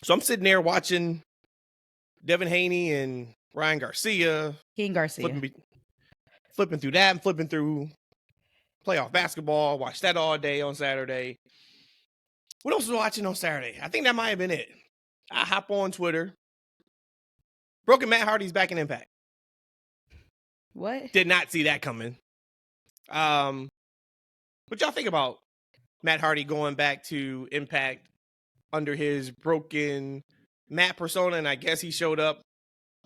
So I'm sitting there watching Devin Haney and Ryan Garcia. King Garcia. Flipping through that and flipping through playoff basketball. Watched that all day on Saturday. What else was I watching on Saturday? I think that might have been it. I hop on Twitter. Broken Matt Hardy's back in Impact. What? Did not see that coming. What y'all think about Matt Hardy going back to Impact under his broken Matt persona? And I guess he showed up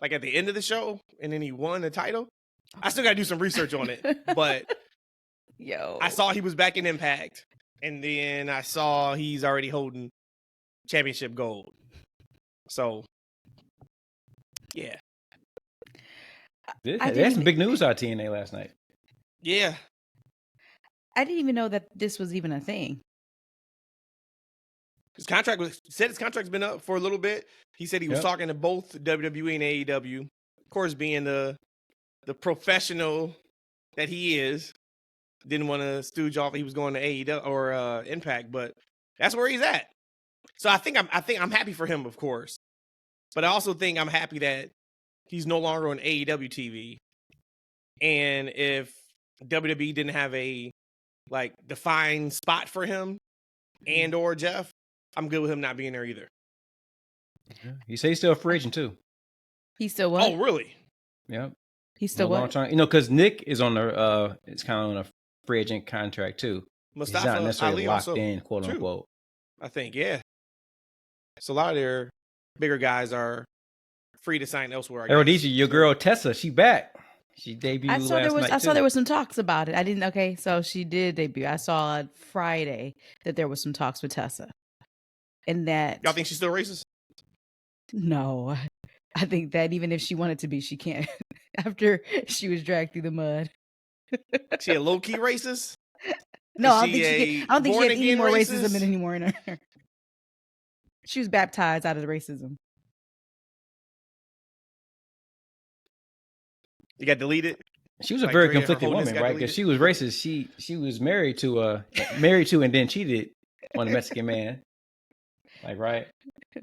like at the end of the show and then he won the title. I still got to do some research on it, but I saw he was back in Impact, and then I saw he's already holding championship gold. So, yeah. They had some big news out of TNA last night. Yeah. I didn't even know that this was even a thing. His contract's been up for a little bit. He said he was talking to both WWE and AEW. Of course, being the professional that he is, didn't want to stooge off. He was going to AEW or Impact, but that's where he's at. So I think I'm happy for him, of course, but I also think I'm happy that he's no longer on AEW TV. And if WWE didn't have a defined spot for him and or Jeff, I'm good with him not being there either. He said he's still a free agent too. He's still what? Oh, really? Yeah. He's still what? Because Nick is on it's kind of on a free agent contract too. Mustafa He's not necessarily Ali locked also, in, quote unquote. I think, yeah. So a lot of their bigger guys are free to sign elsewhere. Rhodesia, your girl Tessa, she back. She debuted last night. I saw there was some talks about it. I didn't. Okay, so she did debut. I saw on Friday that there was some talks with Tessa, and that y'all think she's still racist? No, I think that even if she wanted to be, she can't. After she was dragged through the mud. She a low key racist? No, I don't think she had any more racism anymore in her. She was baptized out of the racism. You got deleted? She was a very conflicted woman, right? Because she was racist. She was married to and then cheated on a Mexican man. Like, right?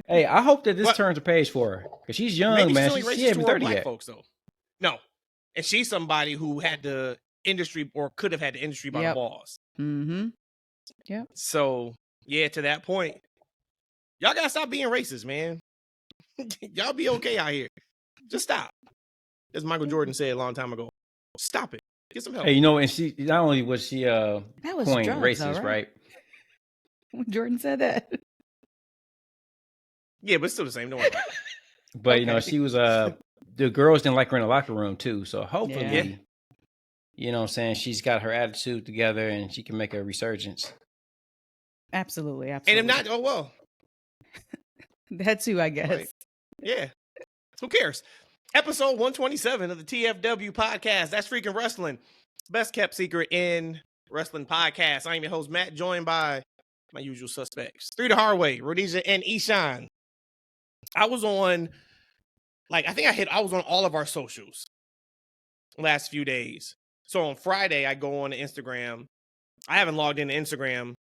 Hey, I hope that this turns a page for her. Because she's young, man. She ain't 30 yet. Folks, though. No. And she's somebody who had the industry or could have had the industry by the balls. Mm-hmm. Yeah. So, yeah, to that point, y'all got to stop being racist, man. Y'all be okay out here. Just stop. As Michael Jordan said a long time ago. Stop it. Get some help. Hey, and she not only was she coined racist, right? When Jordan said that. Yeah, but it's still the same. Don't worry about it. But she was the girls didn't like her in the locker room too. So hopefully, you know what I'm saying, she's got her attitude together and she can make a resurgence. Absolutely. And if not, oh well. That too, I guess. Right. Yeah. Who cares? Episode 127 of the TFW podcast. That's Freakin' Wrestling. Best kept secret in wrestling podcast. I'm your host, Matt, joined by my usual suspects. Three the hard way, Rhodesia and Eshaun. I was on, I was on all of our socials last few days. So on Friday, I go on to Instagram. I haven't logged into Instagram,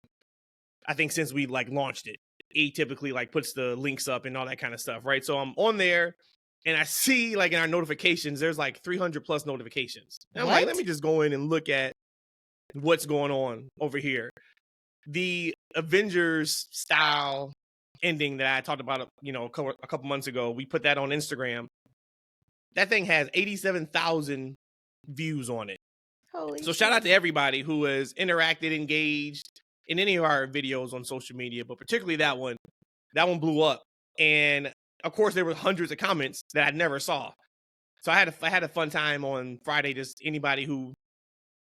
I think, since we launched it. He typically puts the links up and all that kind of stuff, right? So I'm on there. And I see, in our notifications, there's 300 plus notifications. And I'm like, let me just go in and look at what's going on over here. The Avengers style ending that I talked about, a couple months ago, we put that on Instagram. That thing has 87,000 views on it. So shout out to everybody who has interacted, engaged in any of our videos on social media, but particularly that one. That one blew up. And of course, there were hundreds of comments that I never saw. So I had a fun time on Friday. Just anybody who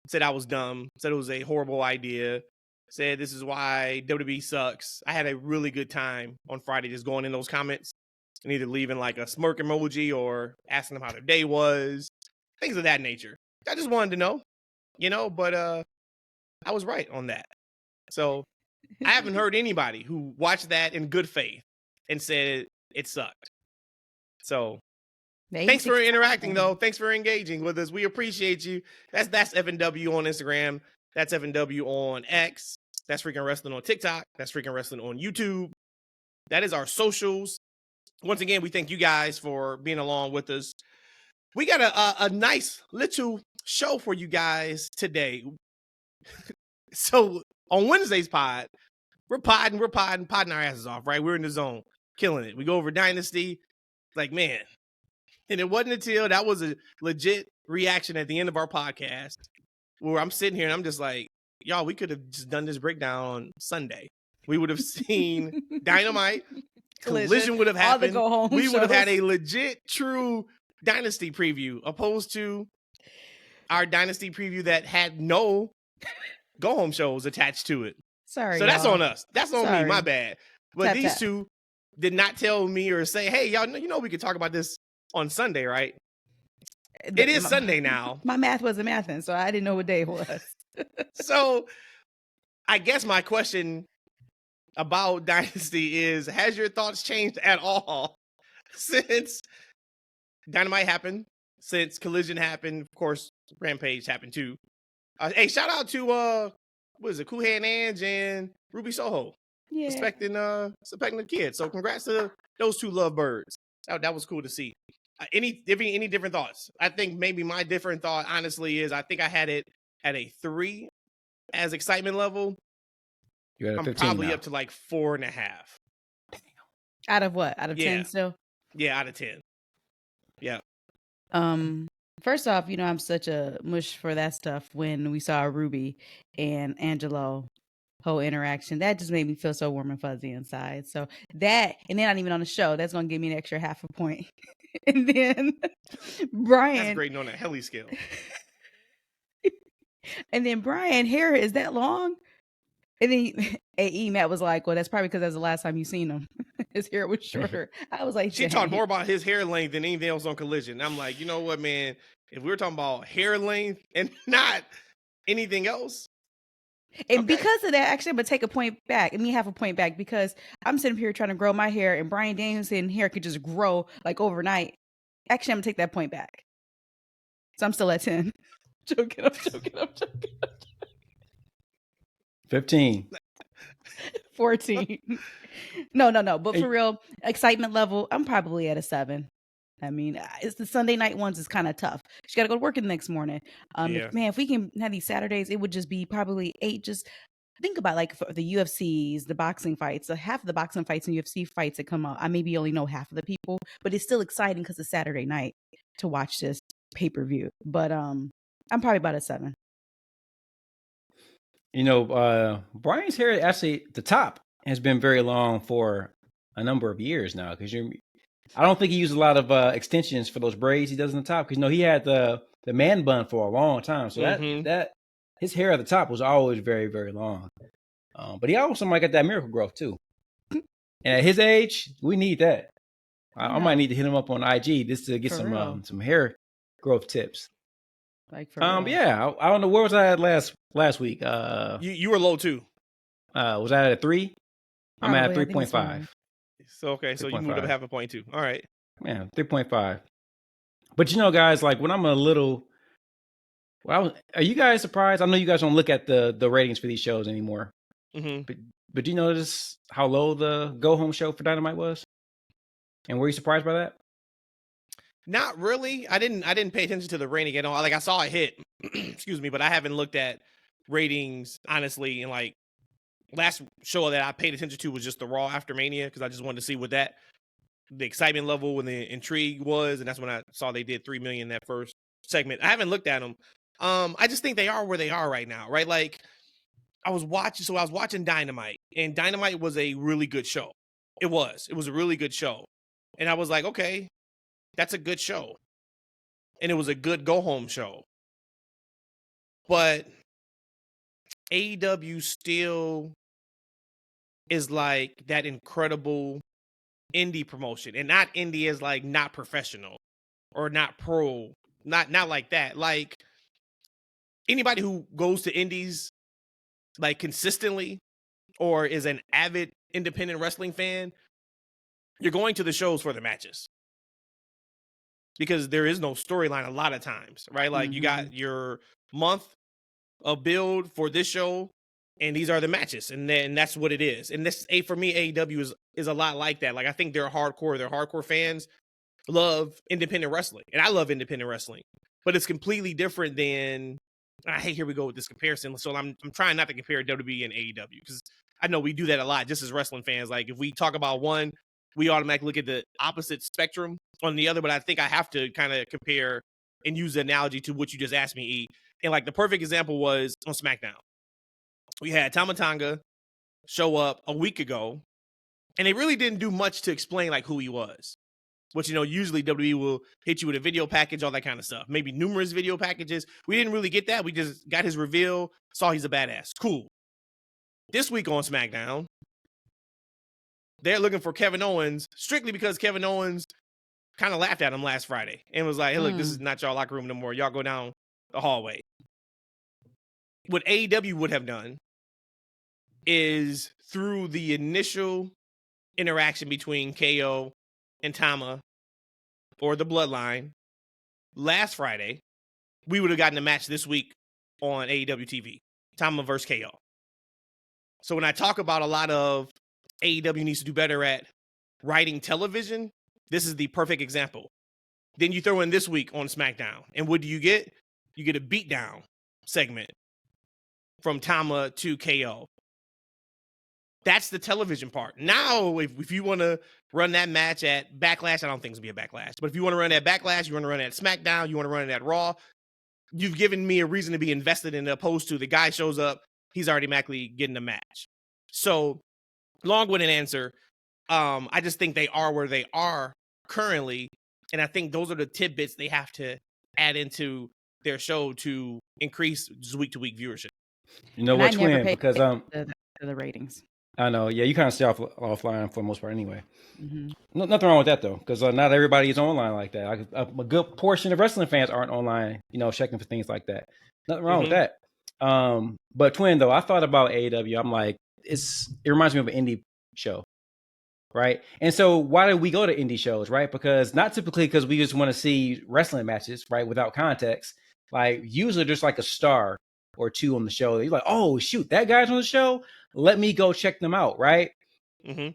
said I was dumb, said it was a horrible idea, said this is why WWE sucks. I had a really good time on Friday just going in those comments and either leaving a smirk emoji or asking them how their day was, things of that nature. I just wanted to know, but I was right on that. So I haven't heard anybody who watched that in good faith and said it sucked. So thanks for interacting, though. Thanks for engaging with us. We appreciate you. That's FNW on Instagram. That's FNW on X. That's Freakin' Wrestling on TikTok. That's Freakin' Wrestling on YouTube. That is our socials. Once again, we thank you guys for being along with us. We got a nice little show for you guys today. So on Wednesday's pod, we're podding our asses off, right? We're in the zone, killing it. We go over Dynasty, like, man. And it wasn't until that was a legit reaction at the end of our podcast where I'm sitting here and I'm just like, y'all, we could have just done this breakdown on Sunday. We would have seen Dynamite, Collision would have happened. We would have had a legit, true Dynasty preview, opposed to our Dynasty preview that had no go-home shows attached to it. Sorry, so that's on us. That's on me. My bad. But these tap. two did not tell me or say, hey, y'all, you know we could talk about this on Sunday, right? It is Sunday now. My math wasn't mathing, so I didn't know what day it was. So I guess my question about Dynasty is, has your thoughts changed at all since Dynamite happened, since Collision happened? Of course, Rampage happened too. Hey, shout out to what is it, Kuhan Ange and Ruby Soho, respecting the kids. So congrats to those two lovebirds. That was cool to see. Any different thoughts? I think maybe my different thought, honestly, is I think I had it at a 3 as excitement level. I'm probably now up to like 4.5. Out of what? Out of 10 still? Yeah, out of 10. Yeah. First off, you know, I'm such a mush for that stuff. When we saw Ruby and Angelo whole interaction, that just made me feel so warm and fuzzy inside. So that, and they're not even on the show, that's going to give me an extra 0.5 point. And then Brian. That's great on a heli scale. And then Brian, hair is that long? And then AE Matt was like, well, that's probably because that's the last time you seen him. His hair was shorter. I was like, she talked more about his hair length than anything else on Collision. I'm like, you know what, man? If we were talking about hair length and not anything else. And because of that, actually, I'm going to take a point back. I mean, 0.5 point back, because I'm sitting here trying to grow my hair, and Brian Danielson hair could just grow like overnight. Actually, I'm going to take that point back. So I'm still at 10. I'm joking. 15. 14. No. But for real, excitement level, I'm probably at a 7. I mean, it's the Sunday night ones is kind of tough. She got to go to work the next morning. If we can have these Saturdays, it would just be probably 8. Just think about like for the UFCs, the boxing fights. So half of the boxing fights and UFC fights that come out, I maybe only know half of the people, but it's still exciting because it's Saturday night to watch this pay-per-view. But I'm probably about a 7. You know, Brian's hair, actually, the top has been very long for a number of years now. Because I don't think he used a lot of extensions for those braids he does on the top. Because he had the man bun for a long time, so that his hair at the top was always very, very long. But he also might get that miracle growth too. And at his age, we need that. I might need to hit him up on IG just to get some hair growth tips. Like yeah, I don't know, where was I at last week? You were low too. Was I at a 3? I'm at 3.5. So so you moved up 0.5 point too. All right. Yeah, 3.5. But you know, guys, like when I'm a little, are you guys surprised? I know you guys don't look at the ratings for these shows anymore. Mm-hmm. But do you notice how low the go home show for Dynamite was? And were you surprised by that? Not really. I didn't pay attention to the rating at all. Like I saw it hit, excuse me, but I haven't looked at ratings honestly. And like last show that I paid attention to was just the Raw after Mania, because I just wanted to see what the excitement level and the intrigue was, and that's when I saw they did 3 million that first segment. I haven't looked at them. I just think they are where they are right now, right? Like I was watching Dynamite, and Dynamite was a really good show. It was a really good show, and I was like, okay, that's a good show. And it was a good go-home show. But AEW still is like that incredible indie promotion. And not indie as like not professional or not pro. Not like that. Like anybody who goes to indies like consistently or is an avid independent wrestling fan, you're going to the shows for the matches. Because there is no storyline a lot of times, right? Like you got your month of build for this show, and these are the matches, and then that's what it is. And this, for me, AEW is a lot like that. Like, I think they're hardcore fans love independent wrestling, and I love independent wrestling, but it's completely different than. Here we go with this comparison. So I'm trying not to compare WWE and AEW because I know we do that a lot just as wrestling fans. Like, if we talk about one, we automatically look at the opposite spectrum on the other, but I think I have to kind of compare and use the analogy to what you just asked me, E. And like the perfect example was on SmackDown. We had Tonga show up a week ago, and they really didn't do much to explain like who he was. Which, usually WWE will hit you with a video package, all that kind of stuff. Maybe numerous video packages. We didn't really get that. We just got his reveal, saw he's a badass. Cool. This week on SmackDown, they're looking for Kevin Owens strictly because Kevin Owens kind of laughed at him last Friday and was like, hey, look, this is not y'all locker room no more. Y'all go down the hallway. What AEW would have done is through the initial interaction between KO and Tama or the Bloodline last Friday, we would have gotten a match this week on AEW TV. Tama versus KO. So when I talk about a lot of AEW needs to do better at writing television, this is the perfect example. Then you throw in this week on SmackDown, and what do you get? You get a beatdown segment from Tama to KO. That's the television part. Now, if you want to run that match at Backlash, I don't think it's going to be a Backlash. But if you want to run at Backlash, you want to run at SmackDown, you want to run it at Raw, you've given me a reason to be invested in it, opposed to the guy shows up, he's automatically getting a match. So, long-winded answer, I just think they are where they are currently, and I think those are the tidbits they have to add into their show to increase week-to-week viewership. You know what, Twin? Because the ratings. I know, yeah, you kind of stay offline for the most part anyway. Mm-hmm. Nothing wrong with that, though, because not everybody is online like that. A good portion of wrestling fans aren't online, checking for things like that. Nothing wrong with that. But Twin, though, I thought about AEW. I'm like, it reminds me of an indie show, right? And so why do we go to indie shows, right? Because not typically because we just want to see wrestling matches, right, without context. Like, usually there's like a star or two on the show. You're like, oh, shoot, that guy's on the show? Let me go check them out, right? Mm-hmm.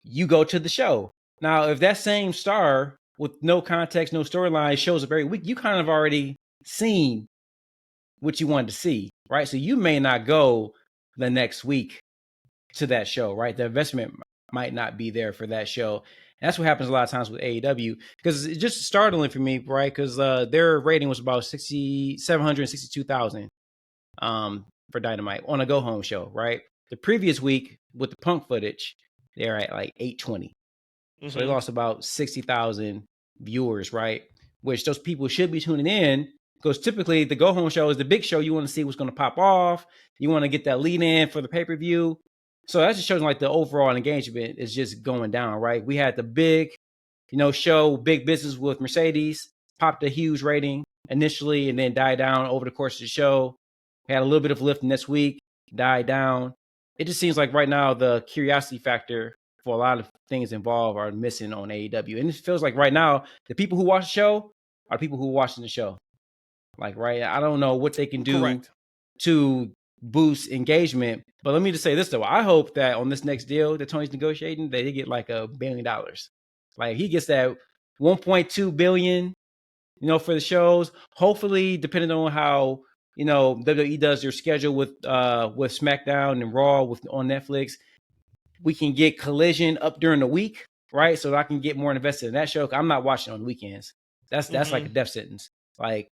You go to the show. Now, if that same star with no context, no storyline shows up every week, you kind of already seen what you wanted to see, right? So you may not go the next week to that show, right? The investment might not be there for that show. And that's what happens a lot of times with AEW, because it's just startling for me, right? Because their rating was about 762,000 for Dynamite on a go-home show, right? The previous week with the Punk footage, they're at like 820. Mm-hmm. So they lost about 60,000 viewers, right? Which those people should be tuning in, because typically the go-home show is the big show. You want to see what's going to pop off. You want to get that lead in for the pay-per-view. So that just shows like the overall engagement is just going down, right? We had the big, show, big business with Mercedes, popped a huge rating initially and then died down over the course of the show. Had a little bit of lift next week, died down. It just seems like right now the curiosity factor for a lot of things involved are missing on AEW. And it feels like right now the people who watch the show are people who are watching the show. Like, right, I don't know what they can do to boost engagement. But let me just say this, though. I hope that on this next deal that Tony's negotiating, that they get like $1 billion. Like, he gets that $1.2 billion, for the shows. Hopefully, depending on how, WWE does their schedule with SmackDown and Raw on Netflix, we can get Collision up during the week, right? So that I can get more invested in that show. I'm not watching on the weekends. That's like a death sentence. Like,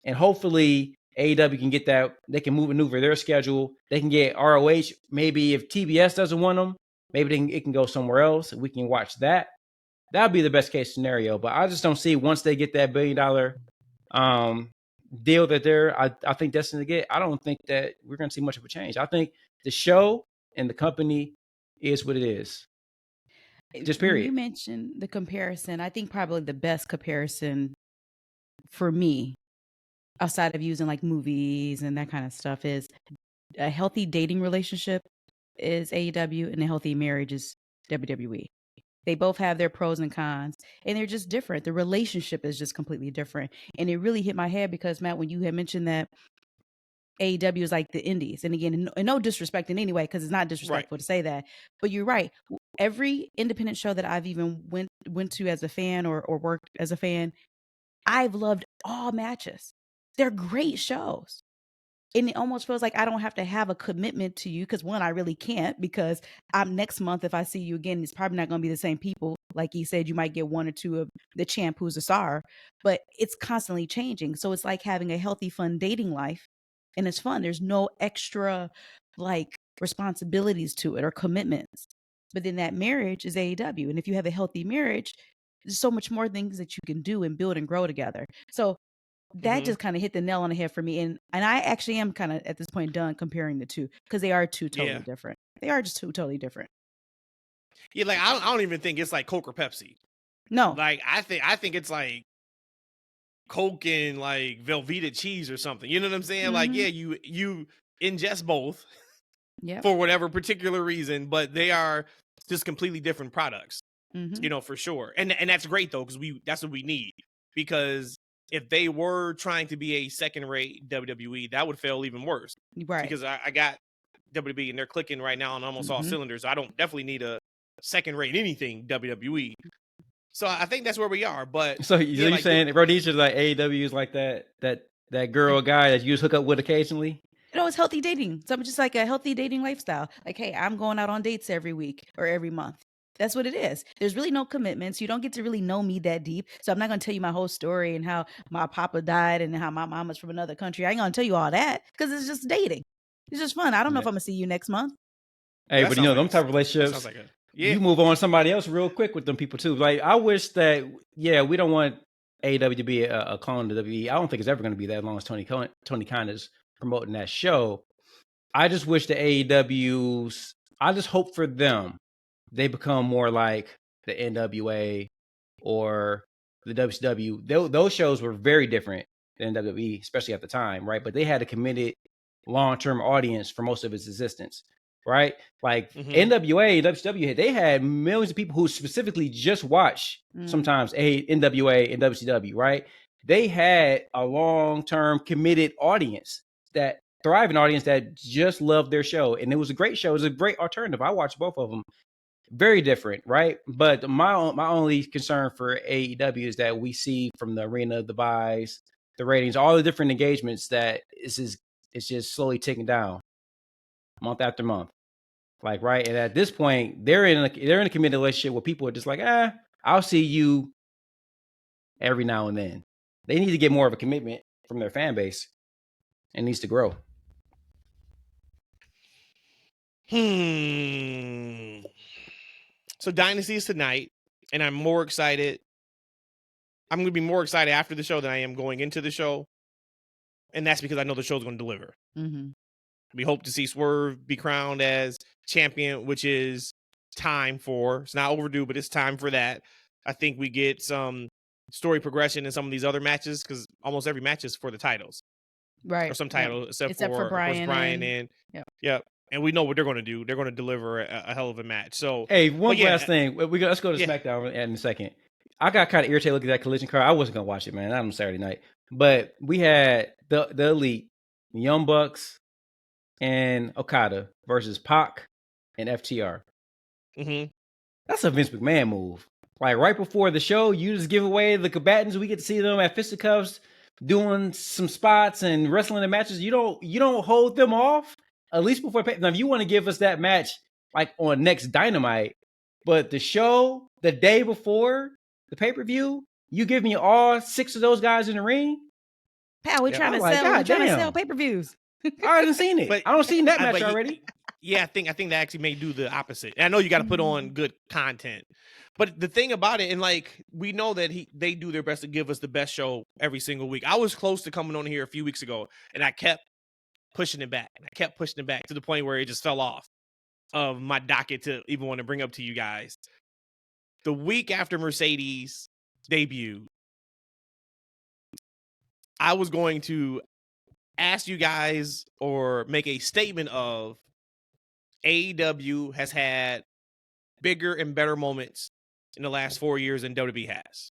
and hopefully AEW can get that. They can maneuver their schedule. They can get ROH. Maybe if TBS doesn't want them, maybe it can go somewhere else. We can watch that. That'd be the best case scenario. But I just don't see once they get that $1 billion deal that I think destined to get. I don't think that we're going to see much of a change. I think the show and the company is what it is. Just period. You mentioned the comparison. I think probably the best comparison for me, outside of using like movies and that kind of stuff, is a healthy dating relationship is AEW and a healthy marriage is WWE. They both have their pros and cons, and they're just different. The relationship is just completely different. And it really hit my head because, Matt, when you had mentioned that AEW is like the indies. And again, no disrespect in any way, because it's not disrespectful to say that. But you're right. Every independent show that I've even went to as a fan or worked as a fan, I've loved all matches. They're great shows. And it almost feels like I don't have to have a commitment to you, because one, I really can't, because next month, if I see you again, it's probably not going to be the same people. Like he said, you might get one or two of the champ who's a star, but it's constantly changing. So it's like having a healthy, fun dating life, and it's fun. There's no extra like responsibilities to it or commitments. But then that marriage is AEW. And if you have a healthy marriage, there's so much more things that you can do and build and grow together. So that just kind of hit the nail on the head for me. And I actually am kind of at this point done comparing the two, because they are two totally different. They are just two totally different. Yeah, like I don't even think it's like Coke or Pepsi. No. Like I think it's like Coke and like Velveeta cheese or something. You know what I'm saying? Like, yeah, you ingest both for whatever particular reason, but they are just completely different products. You know, for sure. And that's great though, because that's what we need. Because if they were trying to be a second-rate WWE, that would fail even worse. Right. Because I got WWE and they're clicking right now on almost all cylinders. I don't definitely need a second-rate anything WWE. So I think that's where we are. But so you're like, saying Rhodesia is like AEW is like that girl guy that you just hook up with occasionally? It's healthy dating. So I'm just like a healthy dating lifestyle. Like, hey, I'm going out on dates every week or every month. That's what it is. There's really no commitments. You don't get to really know me that deep. So I'm not going to tell you my whole story and how my papa died and how my mama's from another country. I ain't going to tell you all that, because it's just dating. It's just fun. I don't know if I'm going to see you next month. Hey, but them type of relationships, you move on to somebody else real quick with them people too. Like, I wish that, we don't want AEW to be a clone to WWE. I don't think it's ever going to be that long as Tony Khan is promoting that show. I just wish the AEWs, I just hope for them, they become more like the NWA or the WCW. Those shows were very different than WWE, especially at the time, right? But they had a committed long-term audience for most of its existence, right? Like NWA, WCW, they had millions of people who specifically just watch sometimes NWA and WCW, right? They had a long-term committed audience, that thriving audience that just loved their show. And it was a great show. It was a great alternative. I watched both of them. Very different, right? But my only concern for AEW is that we see from the arena, the buys, the ratings, all the different engagements, that it's just slowly ticking down month after month. Like, right? And at this point, they're in a committed relationship where people are just like, I'll see you every now and then. They need to get more of a commitment from their fan base. It needs to grow. So Dynasty is tonight, and I'm more excited. I'm going to be more excited after the show than I am going into the show. And that's because I know the show's going to deliver. We hope to see Swerve be crowned as champion, which is time for. It's not overdue, but it's time for that. I think we get some story progression in some of these other matches, because almost every match is for the titles. Right. Or some title, except for Brian and and we know what they're going to do. They're going to deliver a hell of a match. So, hey, one last thing. Let's go to SmackDown in a second. I got kind of irritated looking at that collision card. I wasn't going to watch it, man. Not on Saturday night. But we had the Elite, Young Bucks, and Okada versus Pac and FTR. That's a Vince McMahon move. Like, right before the show, you just give away the combatants. We get to see them at fisticuffs, doing some spots and wrestling in matches. You don't hold them off. At least before. Now, if you want to give us that match like on next Dynamite, but the show the day before the pay-per-view, you give me all 6 of those guys in the ring. Pal, we're trying to sell pay-per-views. I haven't seen it. But I don't seen that match already. I think they actually may do the opposite. And I know you got to put on good content, but the thing about it, and like we know that they do their best to give us the best show every single week. I was close to coming on here a few weeks ago, and I kept pushing it back. And I kept pushing it back to the point where it just fell off of my docket to even want to bring up to you guys. The week after Mercedes debuted, I was going to ask you guys or make a statement of AEW has had bigger and better moments in the last 4 years than WWE has.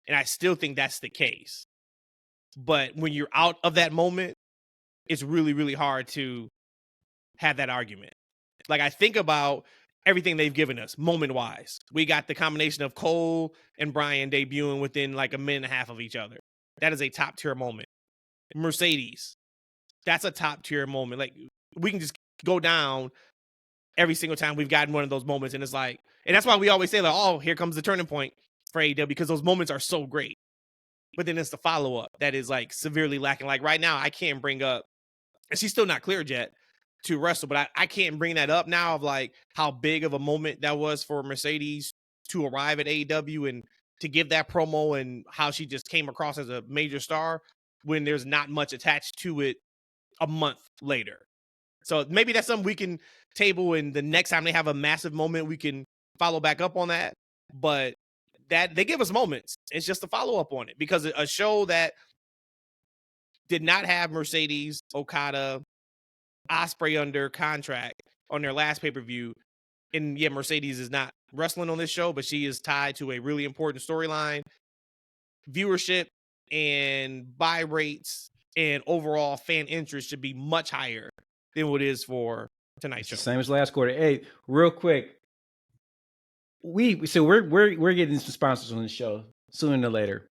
And I still think that's the case. But when you're out of that moment, it's really, really hard to have that argument. Like, I think about everything they've given us moment-wise. We got the combination of Cole and Bryan debuting within like a minute and a half of each other. That is a top-tier moment. Mercedes, that's a top-tier moment. Like, we can just go down every single time we've gotten one of those moments, and it's like, and that's why we always say, like, oh, here comes the turning point for AEW, because those moments are so great. But then it's the follow-up that is like severely lacking. Like right now, I can't bring up, and she's still not cleared yet to wrestle, but I can't bring that up now of like how big of a moment that was for Mercedes to arrive at AEW and to give that promo, and how she just came across as a major star when there's not much attached to it a month later. So maybe that's something we can table, and the next time they have a massive moment, we can follow back up on that. But that they give us moments. It's just a follow up on it, because a show that did not have Mercedes, Okada, Ospreay under contract on their last pay-per-view. And yeah, Mercedes is not wrestling on this show, but she is tied to a really important storyline. Viewership and buy rates and overall fan interest should be much higher than what it is for tonight's show. Same as last quarter. Hey, real quick. We're getting some sponsors on the show sooner or later.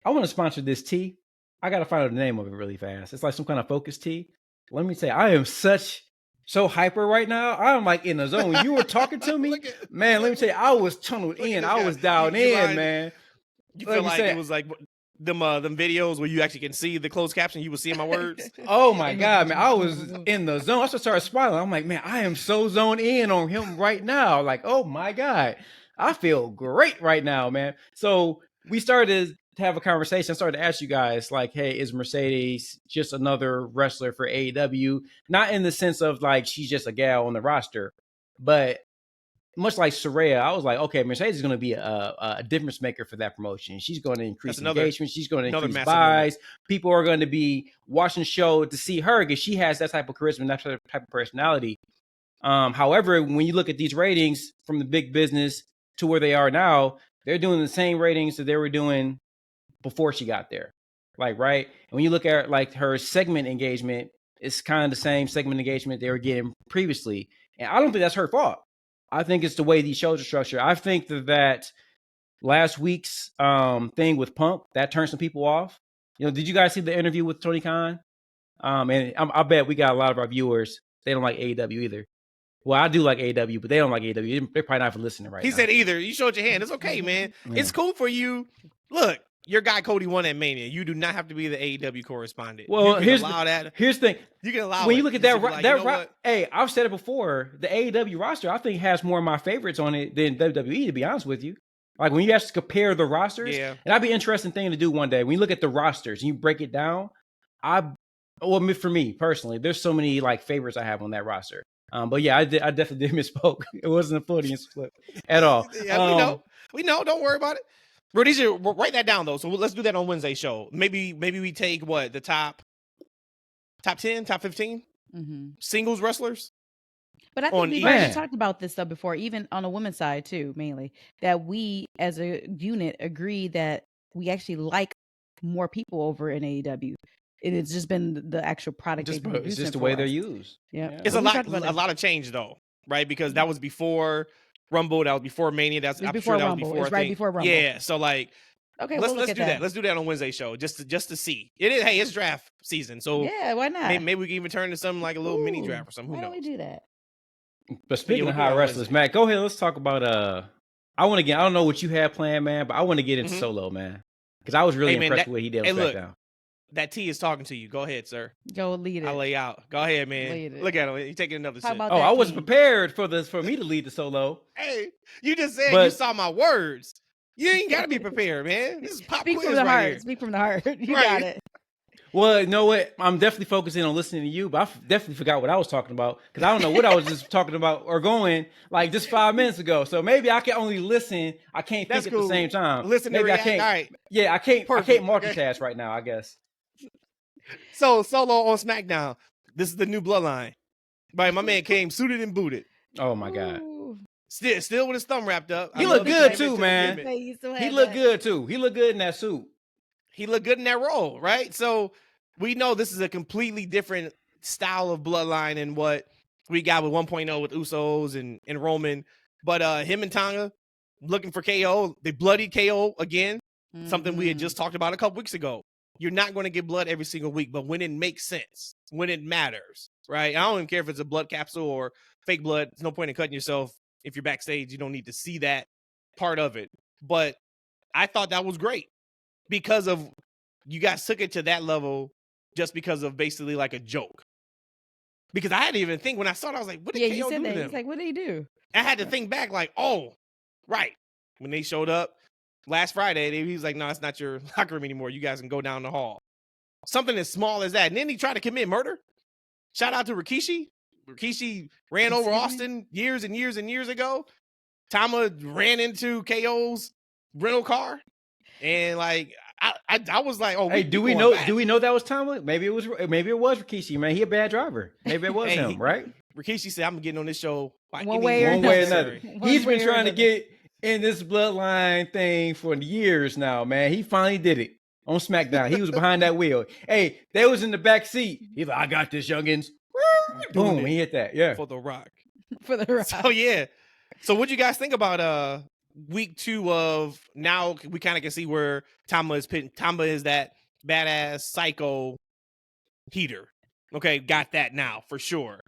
I want to sponsor this tea. I gotta find out the name of it really fast. It's like some kind of focus tea. Let me say, I am so hyper right now. I'm like in the zone. When you were talking to me, man, let me tell you, I was tunneled in. I was dialed in, man. You feel like it was like them videos where you actually can see the closed caption, you were seeing my words. Oh my God, man. I was in the zone. I started smiling. I'm like, man, I am so zoned in on him right now. Like, oh my God. I feel great right now, man. So we started to have a conversation. I started to ask you guys, like, hey, is Mercedes just another wrestler for AEW? Not in the sense of like she's just a gal on the roster, but much like Saraya, I was like, okay, Mercedes is going to be a difference maker for that promotion. She's going to increase engagement. She's going to increase buys. Moment. People are going to be watching the show to see her because she has that type of charisma and that type of personality. However, when you look at these ratings from the big business to where they are now, they're doing the same ratings that they were doing before she got there. Like, right? And when you look at like her segment engagement, it's kind of the same segment engagement they were getting previously. And I don't think that's her fault. I think it's the way these shows are structured. I think that last week's thing with Punk, that turned some people off. You know, did you guys see the interview with Tony Khan? And I bet we got a lot of our viewers, they don't like AEW either. Well, I do like AEW, but they don't like AEW. They're probably not even listening right now. He said either. You showed your hand. It's okay, man. Yeah. It's cool for you. Look, your guy Cody won at Mania. You do not have to be the AEW correspondent. Well, here's the thing. You can allow when you look at that. Hey, I've said it before. The AEW roster, I think, has more of my favorites on it than WWE. To be honest with you, like when you have to compare the rosters, and that'd be an interesting thing to do one day. When you look at the rosters and you break it down, for me personally, there's so many like favorites I have on that roster. But yeah, I definitely did misspoke. It wasn't a Freudian slip at all. Yeah, we know. Don't worry about it. Rhodesia, write that down though. So let's do that on Wednesday's show. Maybe we take the top 10, top 15 singles wrestlers. But I think we've already talked about this though before, even on the women's side too, mainly that we as a unit agree that we actually like more people over in AEW. It's just been the actual product. It's just the way they're used. Yeah. It's a lot of change though, right? Because that was before Rumble, that was before Mania. I'm sure that was before. It's right before Rumble. Yeah. So like, okay, let's do that. Let's do that on Wednesday's show just to see. It is. Hey, it's draft season, so yeah, why not? Maybe we can even turn to something like a little mini draft or something. Who knows? Why don't we do that? But speaking of high wrestlers, Matt, go ahead. Let's talk about. I don't know what you had planned, man, but I want to get into Solo, man, because I was really impressed with what he did on SmackDown. That T is talking to you. Go ahead, sir. Go lead it. I'll lay out. Go ahead, man. Look at him. He's taking another sip. I wasn't prepared for me to lead the solo. Hey, you just said you saw my words. You ain't got to be prepared, man. This is pop Speak quiz from the right heart. here. Speak from the heart. You got it. Well, you know what? I'm definitely focusing on listening to you, but I definitely forgot what I was talking about because I don't know what I was just talking about or going like just 5 minutes ago. So maybe I can only listen. I can't think at the same time. Listen, maybe I can't. All right. Yeah, I can't. Perfect. I can't multitask right now, I guess. So Solo on SmackDown. This is the new Bloodline. Right, my man came suited and booted. Oh my God. Still with his thumb wrapped up. He looked good too, man. He looked good too. He looked good in that suit. He looked good in that role, right? So we know this is a completely different style of bloodline than what we got with 1.0 with Usos and Roman. But him and Tonga looking for KO. They bloodied KO again. Something we had just talked about a couple weeks ago. You're not going to get blood every single week, but when it makes sense, when it matters, right? I don't even care if it's a blood capsule or fake blood. There's no point in cutting yourself if you're backstage. You don't need to see that part of it. But I thought that was great because of you guys took it to that level just because of basically like a joke. Because I had to even think when I saw it, I was like, what did KO do to them? It's like, what did he do? I had to think back like, oh, right. When they showed up last Friday, he was like, no, it's not your locker room anymore. You guys can go down the hall. Something as small as that. And then he tried to commit murder. Shout out to Rikishi. Rikishi ran over Austin years and years and years ago. Tama ran into KO's rental car. And like, I was like, oh, hey, do we know that was Tama? Maybe it was Rikishi, man. He a bad driver. Maybe it was him, right? Rikishi said, I'm getting on this show one way or another. He's been trying to get in this bloodline thing for years now, man. He finally did it on SmackDown. He was behind that wheel. Hey, they was in the back seat. He's like, I got this, youngins. Boom, he hit that. Yeah. For The Rock. For The Rock. So, yeah. So, what'd you guys think about week 2 of now we kind of can see where Tama is pitting. Tama is that badass psycho heater. Okay, got that now for sure.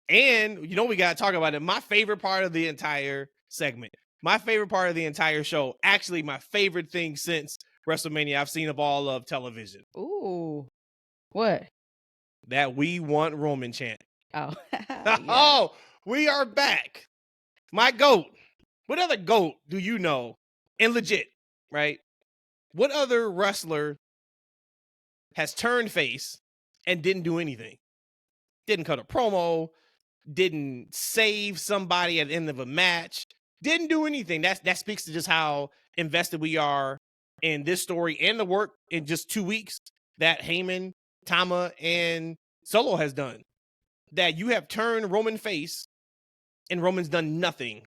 And, we got to talk about it. My favorite part of the entire segment. My favorite part of the entire show. Actually, my favorite thing since WrestleMania I've seen of all of television. Ooh. What? That we want Roman chant. Oh. Oh, we are back. My GOAT. What other GOAT do you know? And legit, right? What other wrestler has turned face and didn't do anything? Didn't cut a promo, didn't save somebody at the end of a match, didn't do anything. That speaks to just how invested we are in this story and the work in just 2 weeks that Heyman, Tama, and Solo has done. That you have turned Roman face and Roman's done nothing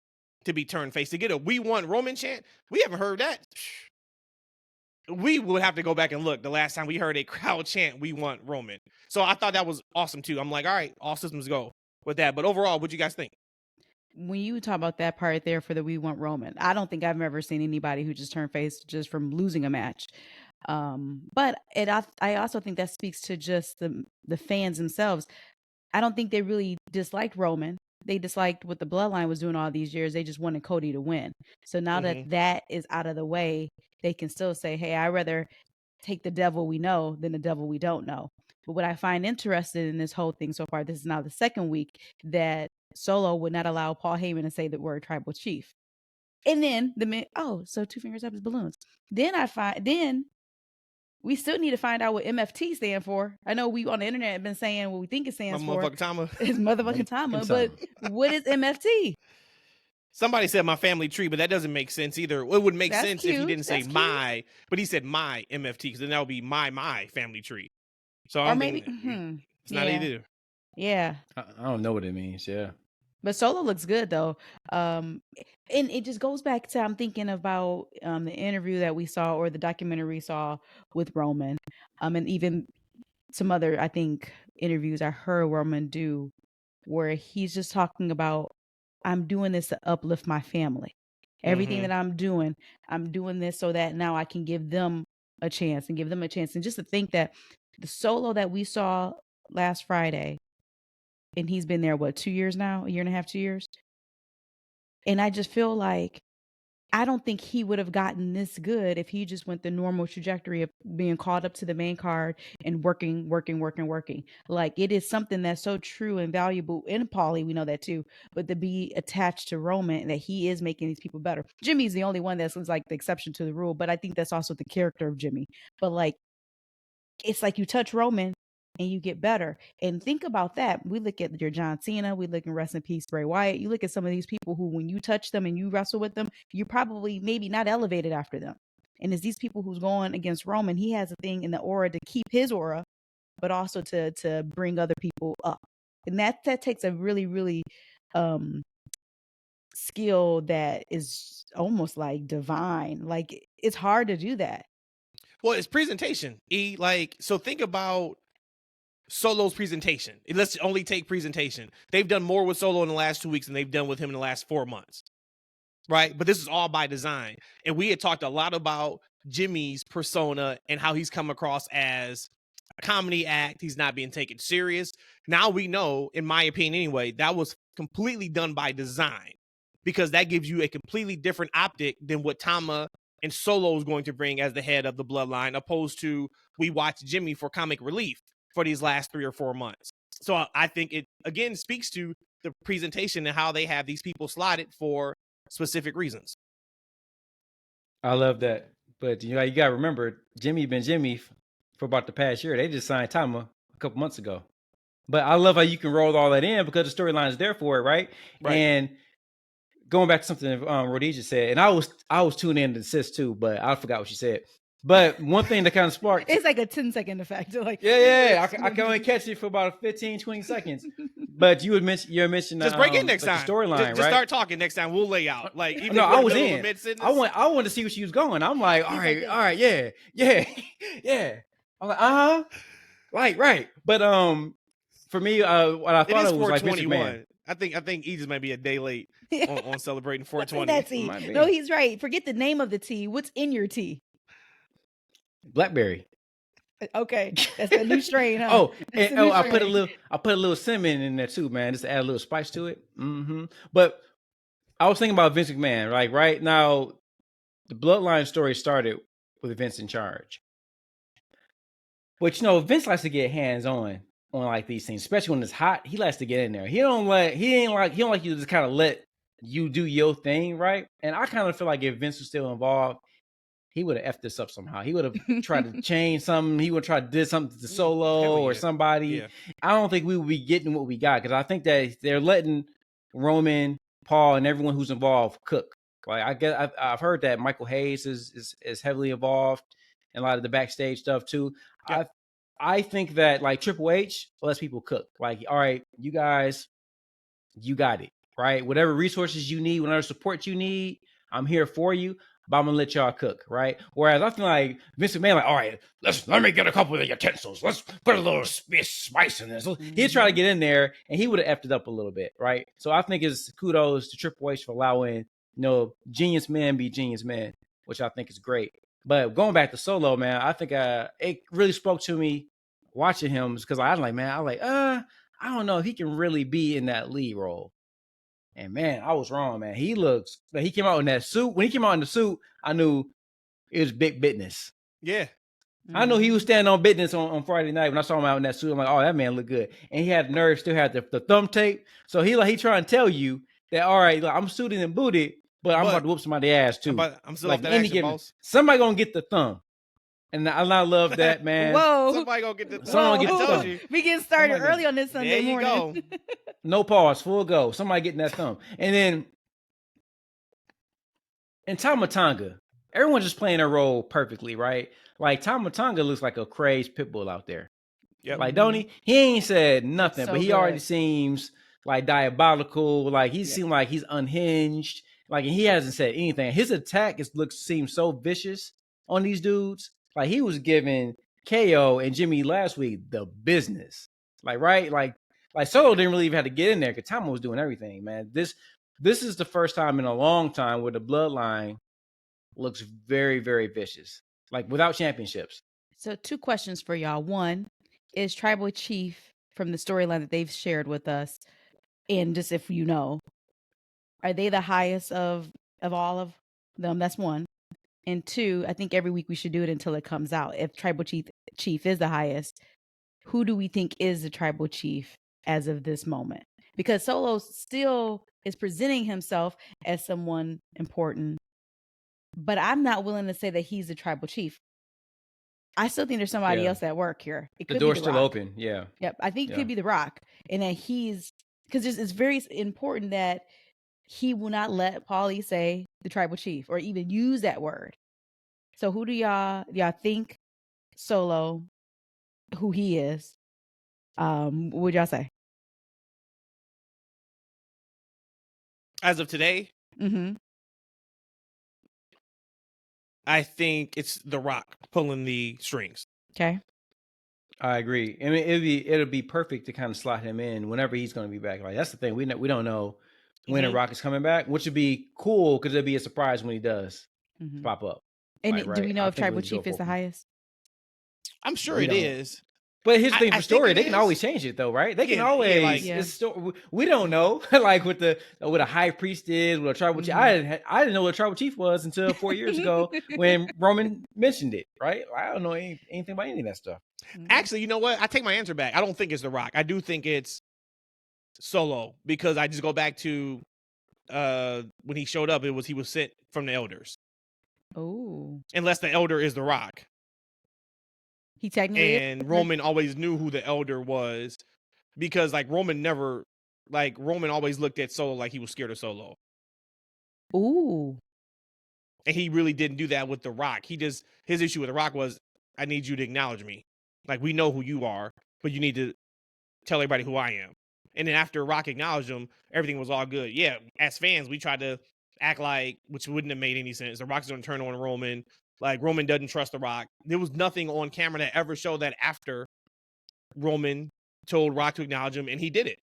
to be turned face. To get a "We want Roman" chant, we haven't heard that. We would have to go back and look the last time we heard a crowd chant "We want Roman." So I thought that was awesome too. I'm like, all right, all systems go with that. But overall, what'd you guys think? When you talk about that part there for the "We want Roman," I don't think I've ever seen anybody who just turned face just from losing a match. But I also think that speaks to just the fans themselves. I don't think they really disliked Roman. They disliked what the Bloodline was doing all these years. They just wanted Cody to win. So now that is out of the way, they can still say, hey, I'd rather take the devil we know than the devil we don't know. But what I find interesting in this whole thing so far, this is now the second week that Solo would not allow Paul Heyman to say the word tribal chief. And then so 2 fingers up is balloons. Then we still need to find out what MFT stand for. I know we on the internet have been saying what we think it stands for. Motherfucking Tama. It's motherfucking Tama. But what is MFT? Somebody said my family tree, but that doesn't make sense either. It would make sense cute. if he didn't say my, but he said my MFT, because then that would be my family tree. So or maybe it's not either. Yeah. I don't know what it means. Yeah. But Solo looks good though. And it just goes back to, I'm thinking about the interview that we saw, or the documentary we saw with Roman. And even some other, I think, interviews I heard Roman do, where he's just talking about, I'm doing this to uplift my family. Everything that I'm doing this so that now I can give them a chance and give them a chance. And just to think that the Solo that we saw last Friday, and he's been there, 2 years now? A year and a half, 2 years? And I just feel like, I don't think he would have gotten this good if he just went the normal trajectory of being called up to the main card and working. Like, it is something that's so true and valuable in Paulie, we know that too, but to be attached to Roman, that he is making these people better. Jimmy's the only one that's like the exception to the rule, but I think that's also the character of Jimmy. But like, it's like you touch Roman and you get better. And think about that. We look at your John Cena, we look in rest in peace Bray Wyatt. You look at some of these people who, when you touch them and you wrestle with them, you're probably maybe not elevated after them. And it's these people who's going against Roman. He has a thing in the aura to keep his aura, but also to bring other people up. And that takes a really, really skill that is almost like divine. Like, it's hard to do that. Well, it's presentation. So think about Solo's presentation. Let's only take presentation. They've done more with Solo in the last 2 weeks than they've done with him in the last 4 months. Right? But this is all by design. And we had talked a lot about Jimmy's persona and how he's come across as a comedy act. He's not being taken serious. Now we know, in my opinion anyway, that was completely done by design, because that gives you a completely different optic than what Tama and Solo is going to bring as the head of the Bloodline, opposed to we watch Jimmy for comic relief for these last 3 or 4 months. So I think it, again, speaks to the presentation and how they have these people slotted for specific reasons. I love that. But you got to remember, Jimmy been Jimmy for about the past year. They just signed Tama a couple months ago. But I love how you can roll all that in because the storyline is there for it, right? And going back to something Rhodesia said, and I was tuning in to sis too, but I forgot what she said. But one thing that kind of sparked, it's like a 10-second effect. Like, I can only catch it for about 15, 20 seconds. But you mentioned just break in next time. Storyline, right? Just start talking next time. We'll lay out. Like, even no, I was in. I wanted to see where she was going. I'm like, all right, yeah. I'm like, right. But for me, what I thought it was like Vince McMahon. I think Aegis might be a day late on celebrating 420. That's tea. No, he's right. Forget the name of the tea. What's in your tea? Blackberry. Okay, that's a new strain, huh? I put a little cinnamon in there too, man, just to add a little spice to it. Mm-hmm. But I was thinking about Vince McMahon. Like right now, the Bloodline story started with Vince in charge. But Vince likes to get hands on like these things, especially when it's hot. He likes to get in there. He don't like you to just kind of let you do your thing, right? And I kind of feel like if Vince was still involved, he would have effed this up somehow. He would have tried to change something. He would try to do something to Solo or somebody. Yeah. I don't think we would be getting what we got, because I think that they're letting Roman, Paul, and everyone who's involved cook. Like I've heard that Michael Hayes is heavily involved in a lot of the backstage stuff too. Yeah. I think that like Triple H lets people cook. Like, all right, you guys, you got it, right? Whatever resources you need, whatever support you need, I'm here for you. But I'm gonna let y'all cook, right? Whereas I feel like Vince McMahon, like, all right, let me get a couple of the utensils. Let's put a little spice in this. Mm-hmm. He'd try to get in there, and he would have effed it up a little bit, right? So I think it's kudos to Triple H for allowing genius men be genius men, which I think is great. But going back to Solo, man, I think it really spoke to me watching him, because I don't know if he can really be in that lead role. And man, I was wrong, man. He came out in that suit. When he came out in the suit, I knew it was big business. Yeah. Mm-hmm. I knew he was standing on business on Friday night when I saw him out in that suit. I'm like, oh, that man looked good. And he had the nerve, still had the thumb tape. So he trying to tell you that, all right, look, I'm suited and booted, but I'm about to whoop somebody's ass too. I'm still off that action, boss. Somebody gonna get the thumb. And I love that, man. Whoa. Somebody gonna get the thumb. Someone get the thumb. We getting started early on this Sunday morning. Go. No pause, full go. Somebody getting that thumb. And then in Tama Tonga, everyone's just playing their role perfectly, right? Like Tama Tonga looks like a crazed pit bull out there. Yep. Like, don't he? He ain't said nothing, but he already seems like diabolical. Like he seems like he's unhinged. Like he hasn't said anything. His attack seems so vicious on these dudes. Like he was giving KO and Jimmy last week the business. Like, right? Like Solo didn't really even have to get in there because Tama was doing everything, man. This is the first time in a long time where the Bloodline looks very, very vicious. Like without championships. So 2 questions for y'all. One, is Tribal Chief from the storyline that they've shared with us, and just if you know, are they the highest of all of them? That's one. And 2, I think every week we should do it until it comes out. If Tribal Chief is the highest, who do we think is the Tribal Chief as of this moment? Because Solo still is presenting himself as someone important, but I'm not willing to say that he's the Tribal Chief. I still think there's somebody else at work here. It could the door's be The still Rock. open. Yeah. Yep. I think it could be The Rock, and that because it's very important that he will not let Paulie say the Tribal Chief or even use that word. So who do y'all think Solo, who he is? What would y'all say? As of today? Mm-hmm. I think it's The Rock pulling the strings. Okay. I agree. I mean, it'll be perfect to kind of slot him in whenever he's going to be back. Like, that's the thing. We don't know when The Rock is coming back, which would be cool because it'd be a surprise when he does pop up. And like, do we know if Tribal we'll Chief is the highest? I'm sure it is. But here's the thing for story, they can always change it though, right? They can always. We don't know, like with a high priest is, with a tribal chief. I didn't know what a tribal chief was until 4 years ago when Roman mentioned it, right? I don't know anything about any of that stuff. Actually, you know what? I take my answer back. I don't think it's The Rock. I do think it's Solo, because I just go back to when he showed up. He was sent from the elders. Oh, unless the elder is The Rock. He technically and Roman always knew who the elder was, because like Roman always looked at Solo like he was scared of Solo. Ooh. And he really didn't do that with The Rock. His issue with The Rock was, I need you to acknowledge me. Like, we know who you are, but you need to tell everybody who I am. And then after Rock acknowledged him, everything was all good. Yeah, as fans, we tried to act like, which wouldn't have made any sense, The Rock's going to turn on Roman. Like, Roman doesn't trust The Rock. There was nothing on camera that ever showed that after Roman told Rock to acknowledge him, and he did it.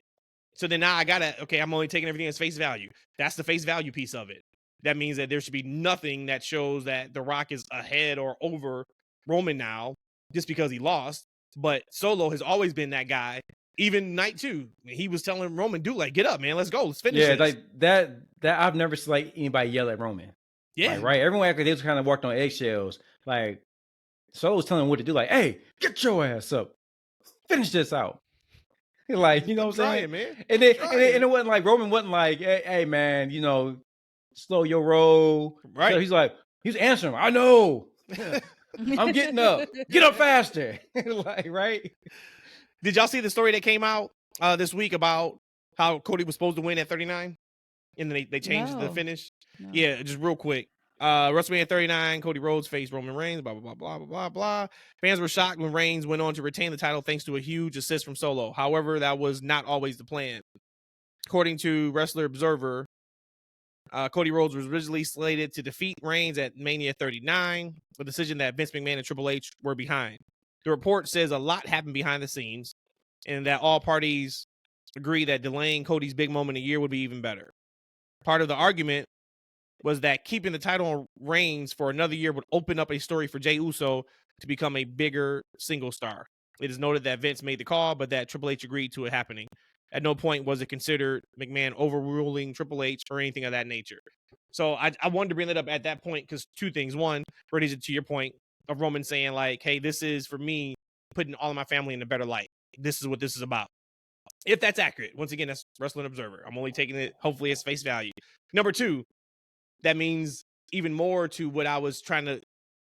So then now I'm only taking everything as face value. That's the face value piece of it. That means that there should be nothing that shows that The Rock is ahead or over Roman now just because he lost. But Solo has always been that guy. Even night 2, he was telling Roman, dude, like, get up, man. Let's go. Let's finish this. Like that I've never seen like anybody yell at Roman. Yeah. Like, right? Everyone acted they was kind of walked on eggshells. Like, Solo was telling him what to do. Like, hey, get your ass up. Finish this out. Like, you know what I'm saying? Man. And it wasn't like, Roman wasn't like, hey man, slow your roll. Right. So he was answering him. I know. I'm getting up. Get up faster. Like, right? Did y'all see the story that came out this week about how Cody was supposed to win at 39? And then they changed the finish? No. Yeah, just real quick. WrestleMania 39, Cody Rhodes faced Roman Reigns, blah, blah, blah, blah, blah, blah. Fans were shocked when Reigns went on to retain the title thanks to a huge assist from Solo. However, that was not always the plan. According to Wrestler Observer, Cody Rhodes was originally slated to defeat Reigns at Mania 39, a decision that Vince McMahon and Triple H were behind. The report says a lot happened behind the scenes, and that all parties agree that delaying Cody's big moment a year would be even better. Part of the argument was that keeping the title on Reigns for another year would open up a story for Jey Uso to become a bigger single star. It is noted that Vince made the call, but that Triple H agreed to it happening. At no point was it considered McMahon overruling Triple H or anything of that nature. So I wanted to bring that up at that point because two things. One, Rhodesia, to your point of Roman saying like, hey, this is for me putting all of my family in a better light. This is what this is about. If that's accurate, once again, that's Wrestling Observer. I'm only taking it hopefully as face value. Number two, that means even more to what I was trying to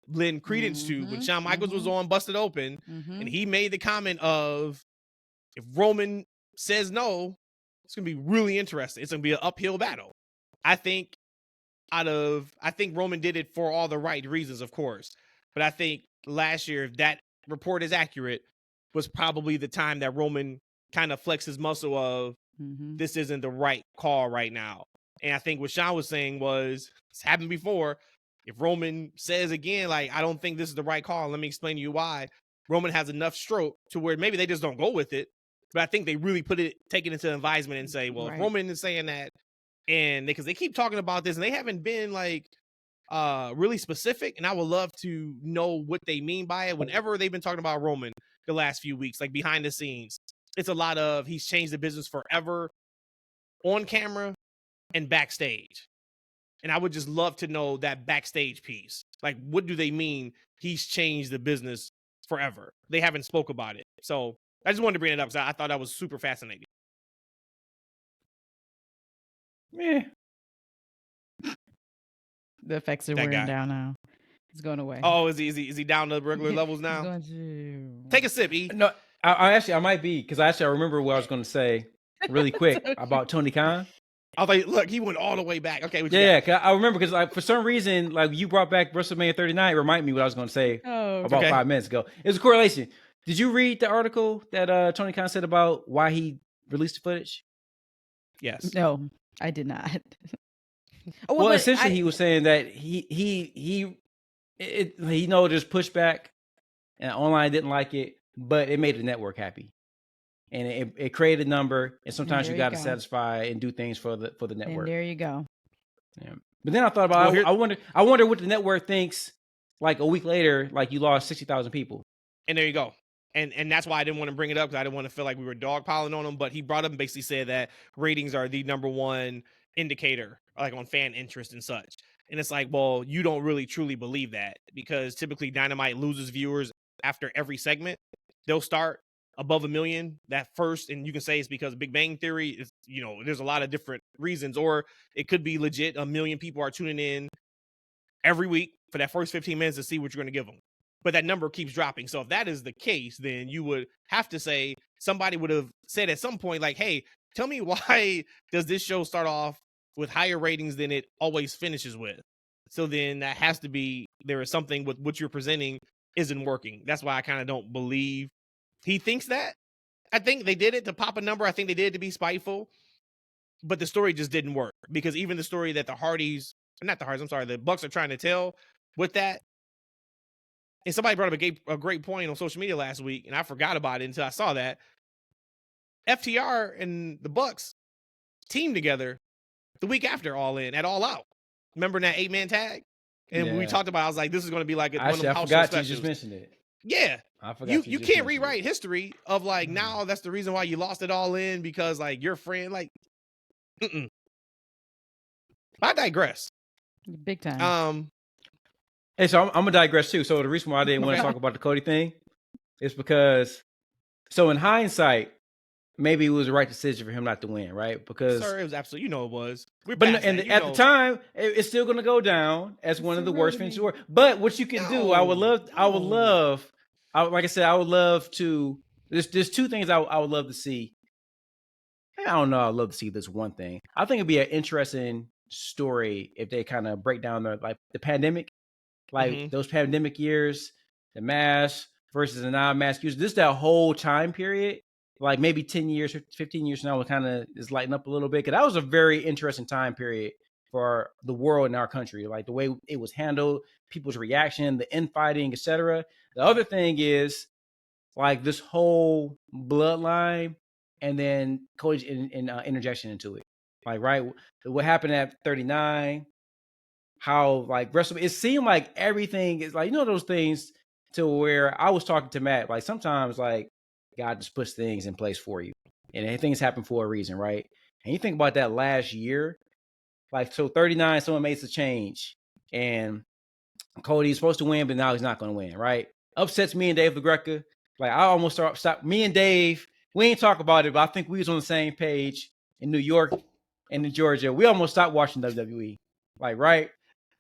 lend credence to when Shawn Michaels was on Busted Open, and he made the comment of, if Roman says no, it's going to be really interesting. It's going to be an uphill battle. I think Roman did it for all the right reasons, of course. But I think last year, if that report is accurate, was probably the time that Roman kind of flexed his muscle of, this isn't the right call right now. And I think what Shawn was saying was, it's happened before. If Roman says again, like, I don't think this is the right call, let me explain to you why. Roman has enough stroke to where maybe they just don't go with it. But I think they really take it into advisement and say, well, if Roman is saying that, and because they keep talking about this and they haven't been like really specific, and I would love to know what they mean by it. Whenever they've been talking about Roman the last few weeks, like behind the scenes, it's a lot of he's changed the business forever on camera and backstage. And I would just love to know that backstage piece. Like, what do they mean he's changed the business forever? They haven't spoke about it. So I just wanted to bring it up because I thought that was super fascinating. Yeah. The effects are wearing down now. He's going away. Oh, is he down to regular levels now? Take a sip, E. No, I might be, because I remember what I was going to say really quick about Tony Khan. I was like, look, he went all the way back. Okay, I remember because like for some reason, like you brought back WrestleMania 39, remind me what I was going to say about 5 minutes ago. It was a correlation. Did you read the article that Tony Khan said about why he released the footage? Yes. No, I did not. Well, essentially, he was saying that he there's pushback, and online didn't like it, but it made the network happy, and it created a number. And sometimes you got to satisfy and do things for the network. And there you go. Yeah. But then I thought about, I wonder what the network thinks. Like a week later, like you lost 60,000 people. And there you go. And that's why I didn't want to bring it up, because I didn't want to feel like we were dogpiling on him. But he brought up and basically said that ratings are the number one indicator, like on fan interest and such. And it's like, well, you don't really truly believe that, because typically Dynamite loses viewers after every segment. They'll start above 1 million that first, and you can say it's because of Big Bang Theory. It's, there's a lot of different reasons, or it could be legit 1 million people are tuning in every week for that first 15 minutes to see what you're going to give them. But that number keeps dropping. So if that is the case, then you would have to say, somebody would have said at some point, like, hey, tell me why does this show start off with higher ratings than it always finishes with? So then that has to be, there is something with what you're presenting isn't working. That's why I kind of don't believe he thinks that. I think they did it to pop a number. I think they did it to be spiteful. But the story just didn't work, because even the story that the Bucks are trying to tell with that, and somebody brought up a great point on social media last week, and I forgot about it until I saw that FTR and the Bucks teamed together the week after All In at All Out. Remember that 8-man tag? And when we talked about it, I was like, this is going to be like one of them house show specials. You just mentioned it. Yeah. I forgot you can't rewrite history of like, now that's the reason why you lost it All In, because like your friend, like, I digress. Big time. Hey, so I'm gonna digress too. So the reason why I didn't want to talk about the Cody thing is because, so in hindsight, maybe it was the right decision for him not to win, right? Because it was absolutely, it was. At the time, it's still gonna go down as one of the worst finishes. But what you can do, I would love to. There's two things I would love to see. I don't know. I'd love to see this one thing. I think it'd be an interesting story if they kind of break down the pandemic. Those pandemic years, the mask versus the non-mask users. This is that whole time period, like maybe 10 years, 15 years now, it kind of is lighting up a little bit. Because that was a very interesting time period for the world in our country, like the way it was handled, people's reaction, the infighting, etc. The other thing is like this whole bloodline and then Cody's interjection into it. Like, right, what happened at 39, how like WrestleMania, it seemed like everything is like, those things to where I was talking to Matt, like sometimes like God just puts things in place for you and things happen for a reason, right? And you think about that last year, like, so 39, someone makes a change and Cody's supposed to win, but now he's not going to win, right? Upsets me and Dave LaGreca. Like, I almost stopped. Me and Dave, we ain't talk about it, but I think we was on the same page in New York and in Georgia. We almost stopped watching WWE. Like, right?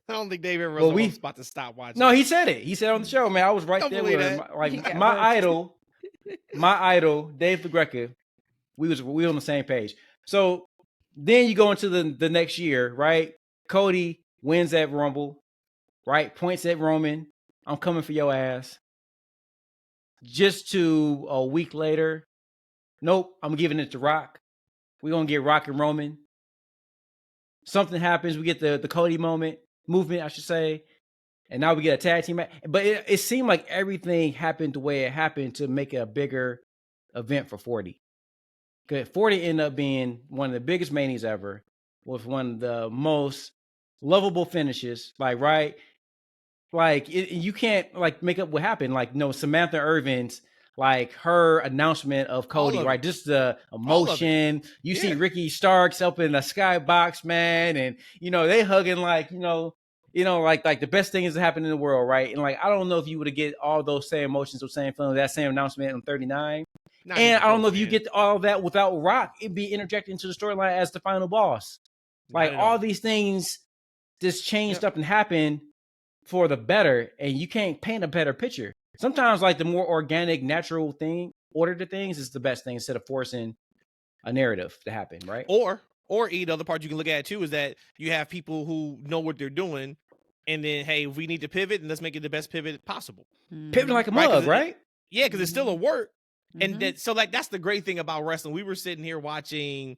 I don't think Dave ever was about to stop watching. No, he said it. He said on the show, man, I was right there with him. Like, my idol, Dave LaGreca, we on the same page. So then you go into the next year, right? Cody wins that Rumble, right? Points at Roman. I'm coming for your ass. Just to a week later, nope, I'm giving it to Rock. We're going to get Rock and Roman. Something happens. We get the Cody movement, I should say. And now we get a tag team match. But it seemed like everything happened the way it happened to make it a bigger event for 40. Because 40 ended up being one of the biggest manias ever, with one of the most lovable finishes. Like, right? Like, you can't like make up what happened. Like, Samantha Irvin's, like, her announcement of Cody, right? Just the emotion. You see Ricky Starks up in the skybox, man, and they hugging like, like the best thing is to happen in the world, right? And like, I don't know if you would have get all those same emotions or same feelings, that same announcement on 39. And I don't know if you get all that without Rock. It'd be interjected into the storyline as the final boss. Like, all these things just changed up and happened for the better, and you can't paint a better picture. Sometimes like the more organic, natural order to things is the best thing, instead of forcing a narrative to happen, right? Or the other part you can look at too is that you have people who know what they're doing, and then, hey, if we need to pivot, and let's make it the best pivot possible. Pivoting like a mug, right? Yeah, because it's still a work. And so like, that's the great thing about wrestling. We were sitting here watching,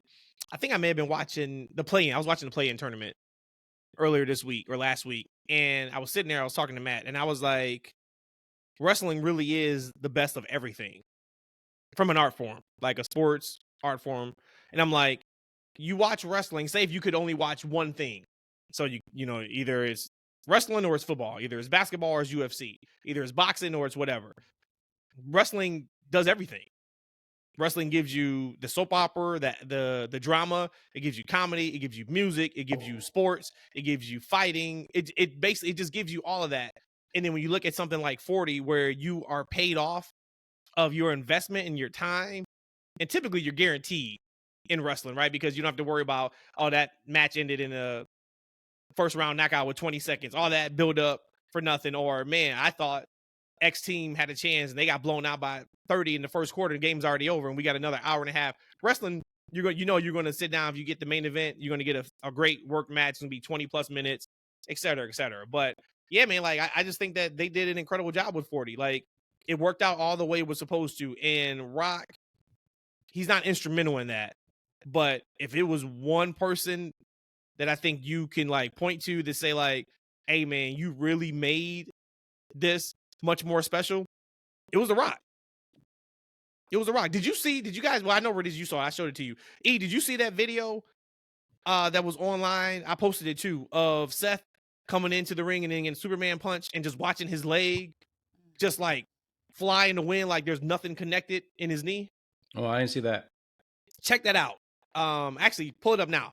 I think I may have been watching the play-in. I was watching the play-in tournament earlier this week or last week. and I was sitting there, I was talking to Matt, and I was like, wrestling really is the best of everything from an art form, like a sports art form. And I'm like, you watch wrestling, say if you could only watch one thing. So you know, either it's wrestling or it's football, either it's basketball or it's UFC, either it's boxing or it's whatever. Wrestling does everything. Wrestling gives you the soap opera, the drama. It gives you comedy. It gives you music. It gives you sports. It gives you fighting. It basically just gives you all of that. And then when you look at something like 40, where you are paid off of your investment and your time, and typically you're guaranteed in wrestling, right? Because you don't have to worry about, oh, that match ended in a first round knockout with 20 seconds, all that build up for nothing. Or, man, I thought X team had a chance and they got blown out by 30 in the first quarter. The game's already over and we got another hour and a half. Wrestling, you're going to sit down. If you get the main event, you're going to get a great work match. It's going to be 20 plus minutes, et cetera, et cetera. But yeah, man, like I just think that they did an incredible job with 40. Like, it worked out all the way it was supposed to. And Rock, he's not instrumental in that. But if it was one person that I think you can like point to say like, hey man, you really made this much more special, it was The Rock. It was The Rock. Did you guys, well, I know where you saw it. I showed it to you. E, did you see that video that was online? I posted it too, of Seth coming into the ring and then getting Superman punch and just watching his leg just like fly in the wind like there's nothing connected in his knee. Oh, I didn't see that. Check that out. Actually, pull it up now,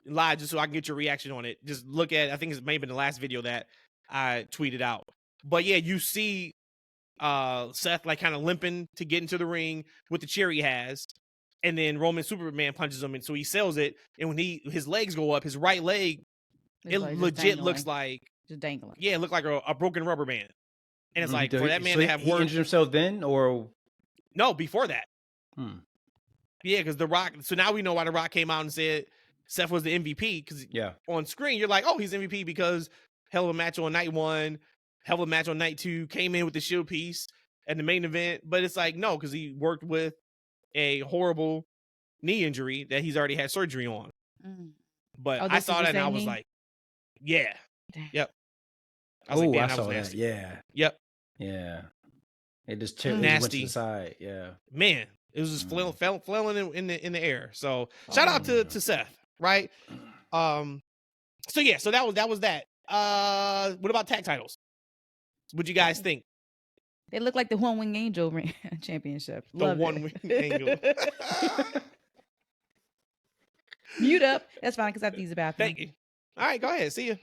live, just so I can get your reaction on it. Just look at, I think it's maybe the last video that I tweeted out. But yeah, you see Seth like kind of limping to get into the ring with the chair he has, and then Roman Superman punches him, and so he sells it. And when his legs go up, his right leg, it like legit looks like just dangling. Yeah, it looked like a broken rubber band. And it's like, for that man to have worked. He injured himself then, or no, before that. Yeah, because The Rock. So now we know why The Rock came out and said Seth was the MVP. Because on screen you're like, oh, he's MVP because hell of a match on night one, hell of a match on night two, came in with the shield piece at the main event. But it's like, no, because he worked with a horrible knee injury that he's already had surgery on. But I saw that and I was like, yeah, yep. I was like, damn, I saw that. Yeah, yep, yeah. It just went to the side. Yeah, man. It was just flailing in the air. So shout out to Seth, right? So yeah, so that was that. What about tag titles? What'd you guys think? They look like the One Wing Angel championship. The One Wing Angel. Mute up. That's fine because I have to use the bathroom. Thank you. All right, go ahead. See you.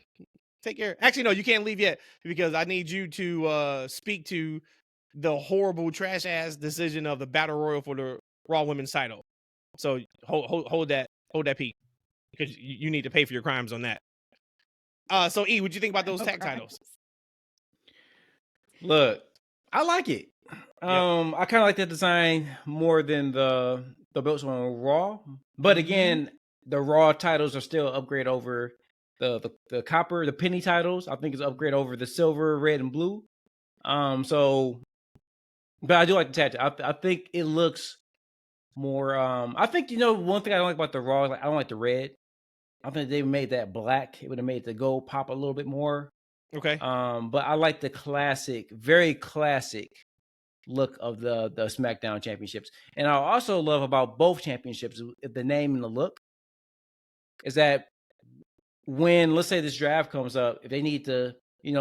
Take care. Actually, no, you can't leave yet because I need you to speak to the horrible trash ass decision of the battle royal for the Raw Women's title. So hold that peak because you need to pay for your crimes on that. So E, what do you think about those tag titles? Look, I like it. I kind of like that design more than the belts on Raw. But again, the Raw titles are still upgrade over the copper, the penny titles. I think it's upgrade over the silver, red, and blue. But I do like the tag. I think it looks more. I think one thing I don't like about the Raw is I don't like the red. I think they made that black. It would have made the gold pop a little bit more. Okay. But I like the classic, very classic look of the SmackDown championships. And I also love about both championships, the name and the look, is that when, let's say this draft comes up, if they need to,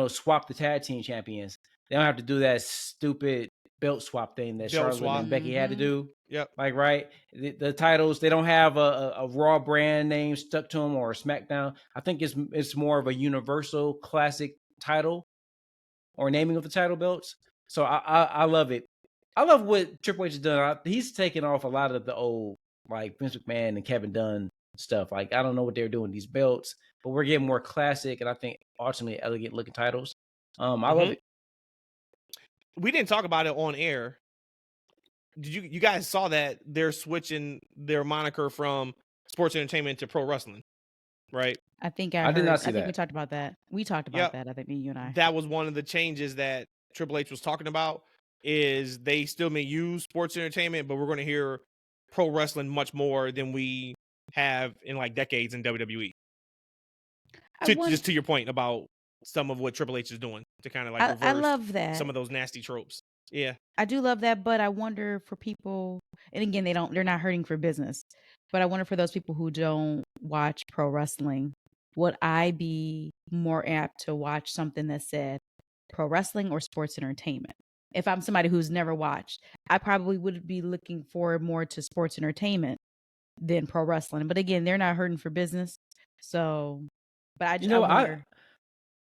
swap the tag team champions, they don't have to do that stupid belt swap thing that Charlotte and Becky had to do. Yep. Like, right. The titles, they don't have a Raw brand name stuck to them or a SmackDown. I think it's more of a universal classic title or naming of the title belts. So I love it. I love what Triple H has done. He's taken off a lot of the old, like Vince McMahon and Kevin Dunn stuff. Like, I don't know what they're doing with these belts, but we're getting more classic and I think ultimately elegant looking titles. I love it. We didn't talk about it on air. Did you guys saw that they're switching their moniker from sports entertainment to pro wrestling, right? I think I did not see that. We talked about that. We talked about that. I think me, you and I. That was one of the changes that Triple H was talking about. Is they still may use sports entertainment, but we're going to hear pro wrestling much more than we have in like decades in WWE. Just to your point about some of what Triple H is doing to kind of like I reverse love that. some of those nasty tropes. Yeah. I do love that, but I wonder for people, and again, they're not hurting for business, but I wonder for those people who don't watch pro wrestling, would I be more apt to watch something that said pro wrestling or sports entertainment? If I'm somebody who's never watched, I probably would be looking forward more to sports entertainment than pro wrestling. But again, they're not hurting for business. So, but I just, I wonder.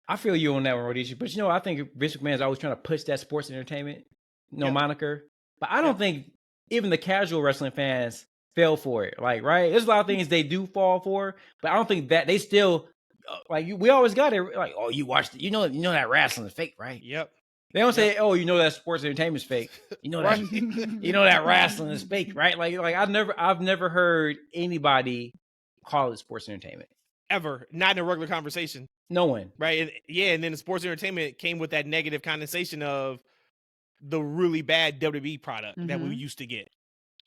I feel you on that one, Rhodesia. But I think Vince McMahon's always trying to push that sports entertainment, moniker. But I don't think even the casual wrestling fans fell for it. Like, right? There's a lot of things they do fall for, but I don't think that they still we always got it. Like, oh, you watched it. You know that wrestling is fake, right? Yep. They don't say, oh, that sports entertainment is fake. You know that that wrestling is fake, right? Like I've never heard anybody call it sports entertainment. Ever. Not in a regular conversation. No one. Right. And then the sports entertainment came with that negative connotation of the really bad WWE product that we used to get.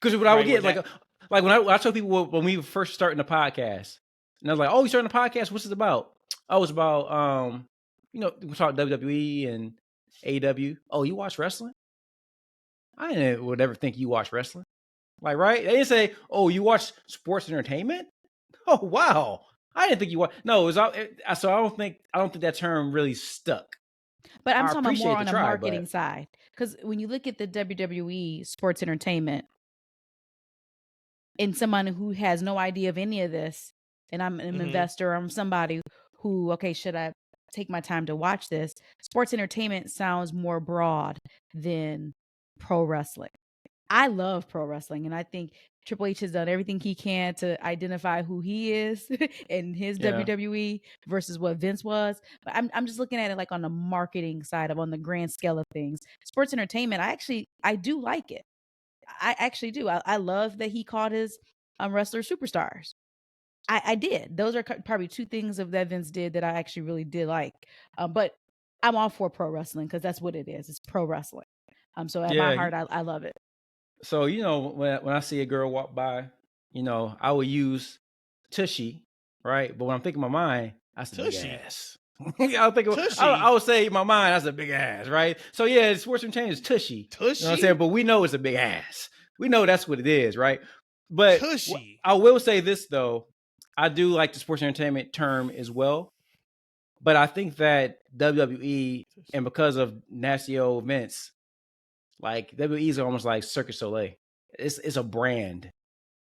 Because what I would get, like when I tell people when we were first starting the podcast, and I was like, oh, you starting the podcast? What's it about? Oh, it's about, we talk WWE and AEW. Oh, you watch wrestling? I would never think you watch wrestling. Like, right? They didn't say, oh, you watch sports entertainment? Oh, wow. I didn't think you watch. No, so I don't think that term really stuck. But I'm talking about more on the marketing side. Because when you look at the WWE sports entertainment, and someone who has no idea of any of this, and I'm an investor, I'm somebody who, okay, should I take my time to watch this? Sports entertainment sounds more broad than pro wrestling. I love pro wrestling, and I think Triple H has done everything he can to identify who he is in his WWE versus what Vince was. But I'm just looking at it like on the marketing side on the grand scale of things. Sports entertainment, I do like it. I actually do. I love that he called his wrestler superstars. I did. Those are probably two things that Vince did that I actually really did like. But I'm all for pro wrestling because that's what it is. It's pro wrestling. So at my heart, I love it. So, when I see a girl walk by, I would use tushy, right? But when I'm thinking in my mind, that's a big ass. I would say in my mind, that's a big ass, right? So, yeah, sports entertainment is tushy. Tushy. You know what I'm saying? But we know it's a big ass. We know that's what it is, right? But tushy. I will say this, though. I do like the sports entertainment term as well. But I think that WWE, and because of nasty old Vince, like WWE is almost like Cirque du Soleil. It's a brand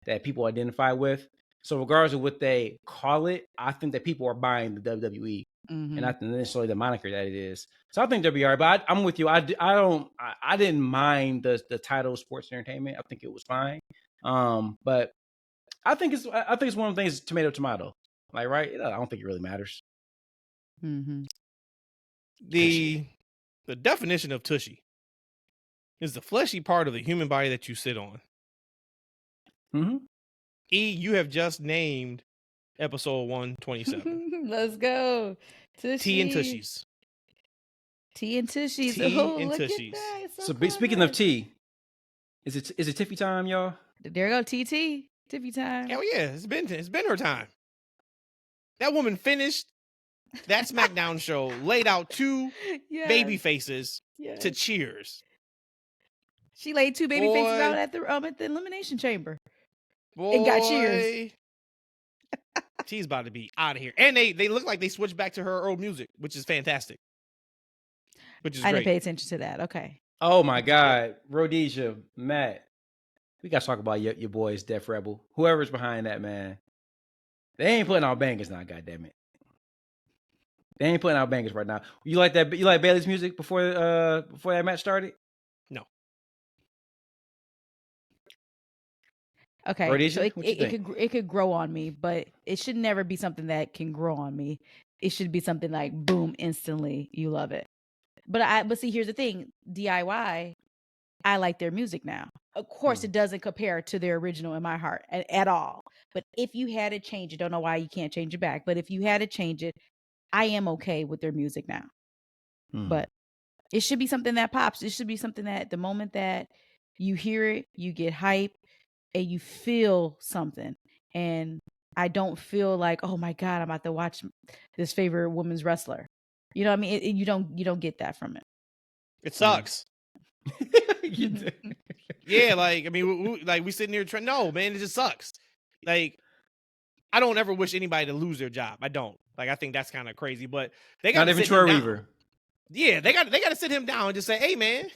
that people identify with. So regardless of what they call it, I think that people are buying the WWE, and not necessarily the moniker that it is. So I think WR. But I'm with you. I didn't mind the title sports entertainment. I think it was fine. But I think it's one of the things tomato. Like, right? I don't think it really matters. Mm-hmm. The definition of tushy is the fleshy part of the human body that you sit on. Mm-hmm. E, you have just named episode 127. Let's go. Tushy. Tea and Tooshies. Tea and Tooshies. Tea and Tooshies. So speaking of tea, is it Tiffy time, y'all? There you go, TT. Tiffy time. Hell yeah, it's been her time. That woman finished that SmackDown show, laid out two baby faces to cheers. She laid two baby faces out at the Elimination Chamber. And got cheers. She's about to be out of here. And they look like they switched back to her old music, which is fantastic. Which is I great. didn't pay attention to that. Okay. Oh my God. Rhodesia, Matt. We got to talk about your boys, Def Rebel. Whoever's behind that, man. They ain't putting out bangers now, goddammit. They ain't putting out bangers right now. You like that? You like Bailey's music before that match started? No. Okay. Rhodesia, so it could grow on me, but it should never be something that can grow on me. It should be something like boom, instantly you love it. But see, here's the thing. DIY, I like their music now. Of course, it doesn't compare to their original in my heart at all. But if you had to change it, don't know why you can't change it back. But if you had to change it, I am okay with their music now. But it should be something that pops. It should be something that the moment that you hear it, you get hype and you feel something. And I don't feel like, oh my God, I'm about to watch this favorite women's wrestler. You know what I mean? You don't get that from it. It sucks. Yeah, like, I mean, we sitting here trying. No, man, it just sucks. Like, I don't ever wish anybody to lose their job. I don't. Like, I think that's kind of crazy. But they got to sit him down. Yeah, they got to sit him down and just say, "Hey, man,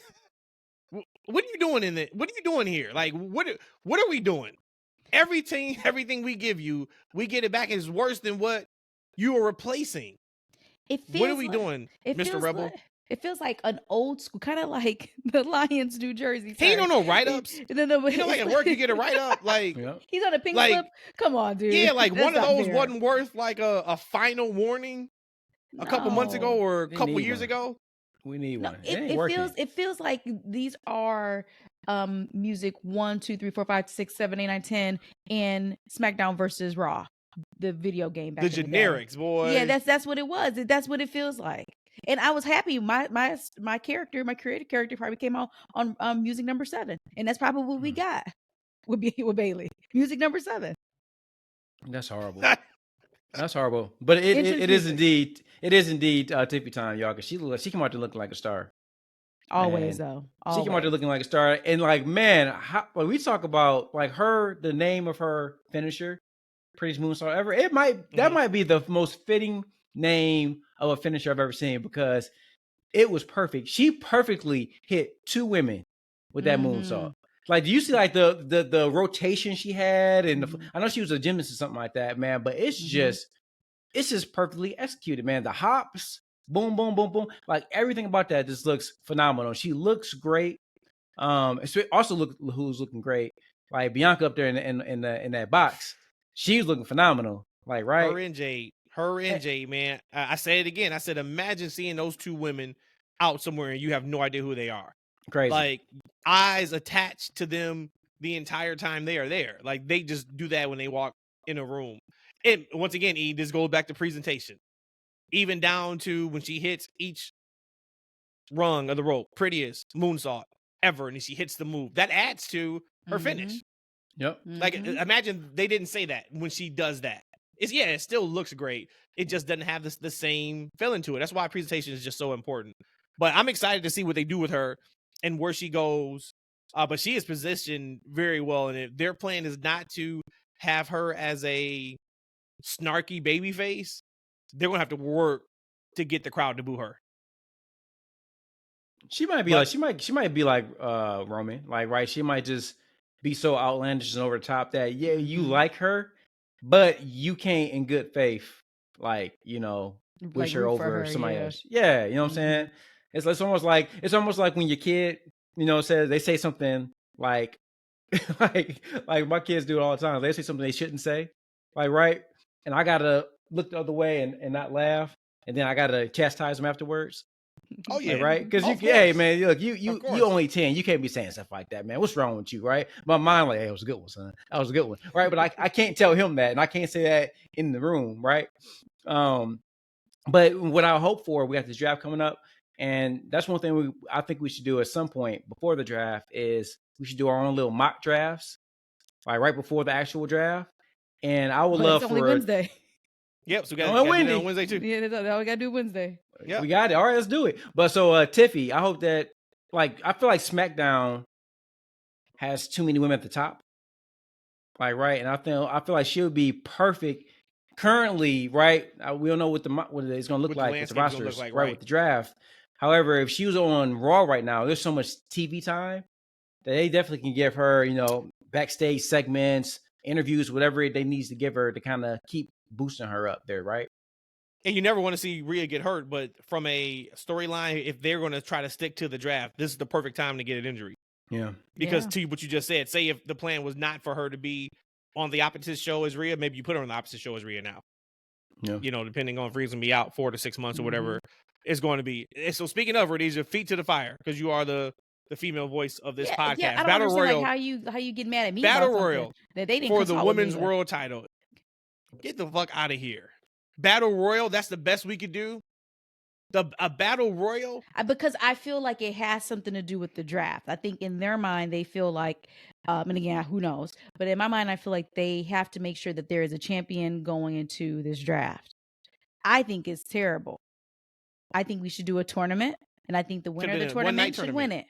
what are you doing in it? What are you doing here? Like, what are we doing? Everything we give you, we get it back is worse than what you are replacing. What are we doing, Mr. Rebel?" It feels like an old school, kind of like the Lions, New Jersey. He don't know write-ups. You know, like at work, you get a write-up. Like, he's on a pink slip. Come on, dude. Yeah, like one of those wasn't worth like a final warning a couple months ago or a couple years ago. We need one. It feels like these are music 1, 2, 3, 4, 5, 6, 7, 8, 9, 10 in SmackDown versus Raw, the video game back the generics, boy. Yeah, that's what it was. That's what it feels like. And I was happy. My character, my creative character, probably came out on music number 7, and that's probably what we got with Bailey. Music number 7. That's horrible. That's horrible. But it is indeed Tiffy time, y'all. Because she came out there looking like a star. Always though. Always. She came out there looking like a star, and like, man, when we talk about like the name of her finisher, prettiest moonsault ever. That might be the most fitting name of a finisher I've ever seen, because it was perfect. She perfectly hit 2 women with that moonsault. Like, do you see like the rotation she had? And I know she was a gymnast or something like that, man. But it's just perfectly executed, man. The hops, boom, boom, boom, boom. Like, everything about that just looks phenomenal. She looks great. Also who's looking great, like Bianca up there in that box. She's looking phenomenal. Like, right? Her and Jade, man. I say it again. I said, imagine seeing those 2 women out somewhere and you have no idea who they are. Crazy. Like, eyes attached to them the entire time they are there. Like, they just do that when they walk in a room. And once again, this goes back to presentation. Even down to when she hits each rung of the rope, prettiest moonsault ever, and she hits the move. That adds to her finish. Yep. Like, imagine they didn't say that when she does that. It still looks great. It just doesn't have the same feeling to it. That's why presentation is just so important. But I'm excited to see what they do with her and where she goes. But she is positioned very well. And if their plan is not to have her as a snarky baby face, they're going to have to work to get the crowd to boo her. She might be like Roman. Like, right? She might just be so outlandish and over the top that, yeah, you like her, but you can't in good faith, like, you know, wish her over somebody else. Yeah, you know what I'm saying? It's almost like when your kid, you know, they say something like like my kids do it all the time. They say something they shouldn't say, like, right? And I gotta look the other way and not laugh, and then I gotta chastise them afterwards. Oh yeah, right? Because hey man, look, you only 10. You can't be saying stuff like that, man. What's wrong with you, right? My mind, like, hey, it was a good one, son. That was a good one, right? But I can't tell him that, and I can't say that in the room, right? But what I hope for, we got this draft coming up, and that's one thing I think we should do at some point before the draft is we should do our own little mock drafts, like right before the actual draft. And I would love it's only Wednesday. Yep, so we got to do it on Wednesday too. Yeah, that's all we got to do Wednesday. Yeah, we got it. All right, let's do it. But so, Tiffy, I hope that, like, I feel like SmackDown has too many women at the top, like, right? And I feel like she'll be perfect currently, right? We don't know what it's going to look like with the rosters, right, with the draft. However, if she was on Raw right now, there's so much TV time that they definitely can give her, you know, backstage segments, interviews, whatever they need to give her to kind of keep boosting her up there, right? And you never want to see Rhea get hurt, but from a storyline, if they're going to try to stick to the draft, this is the perfect time to get an injury. Yeah. Because to what you just said, say if the plan was not for her to be on the opposite show as Rhea, maybe you put her on the opposite show as Rhea now. Yeah. You know, depending on if Rhea's going to be out 4 to 6 months or whatever it's going to be. And so speaking of Rhodesia, feet to the fire, because you are the female voice of this podcast. Yeah, I don't Battle Royal. Like how you get mad at me? Battle Royal that they didn't for the women's world title. Get the fuck out of here. Battle Royal, that's the best we could do. A Battle Royal? Because I feel like it has something to do with the draft. I think in their mind, they feel like, and again, who knows? But in my mind, I feel like they have to make sure that there is a champion going into this draft. I think it's terrible. I think we should do a tournament, and I think the winner of the tournament should win it.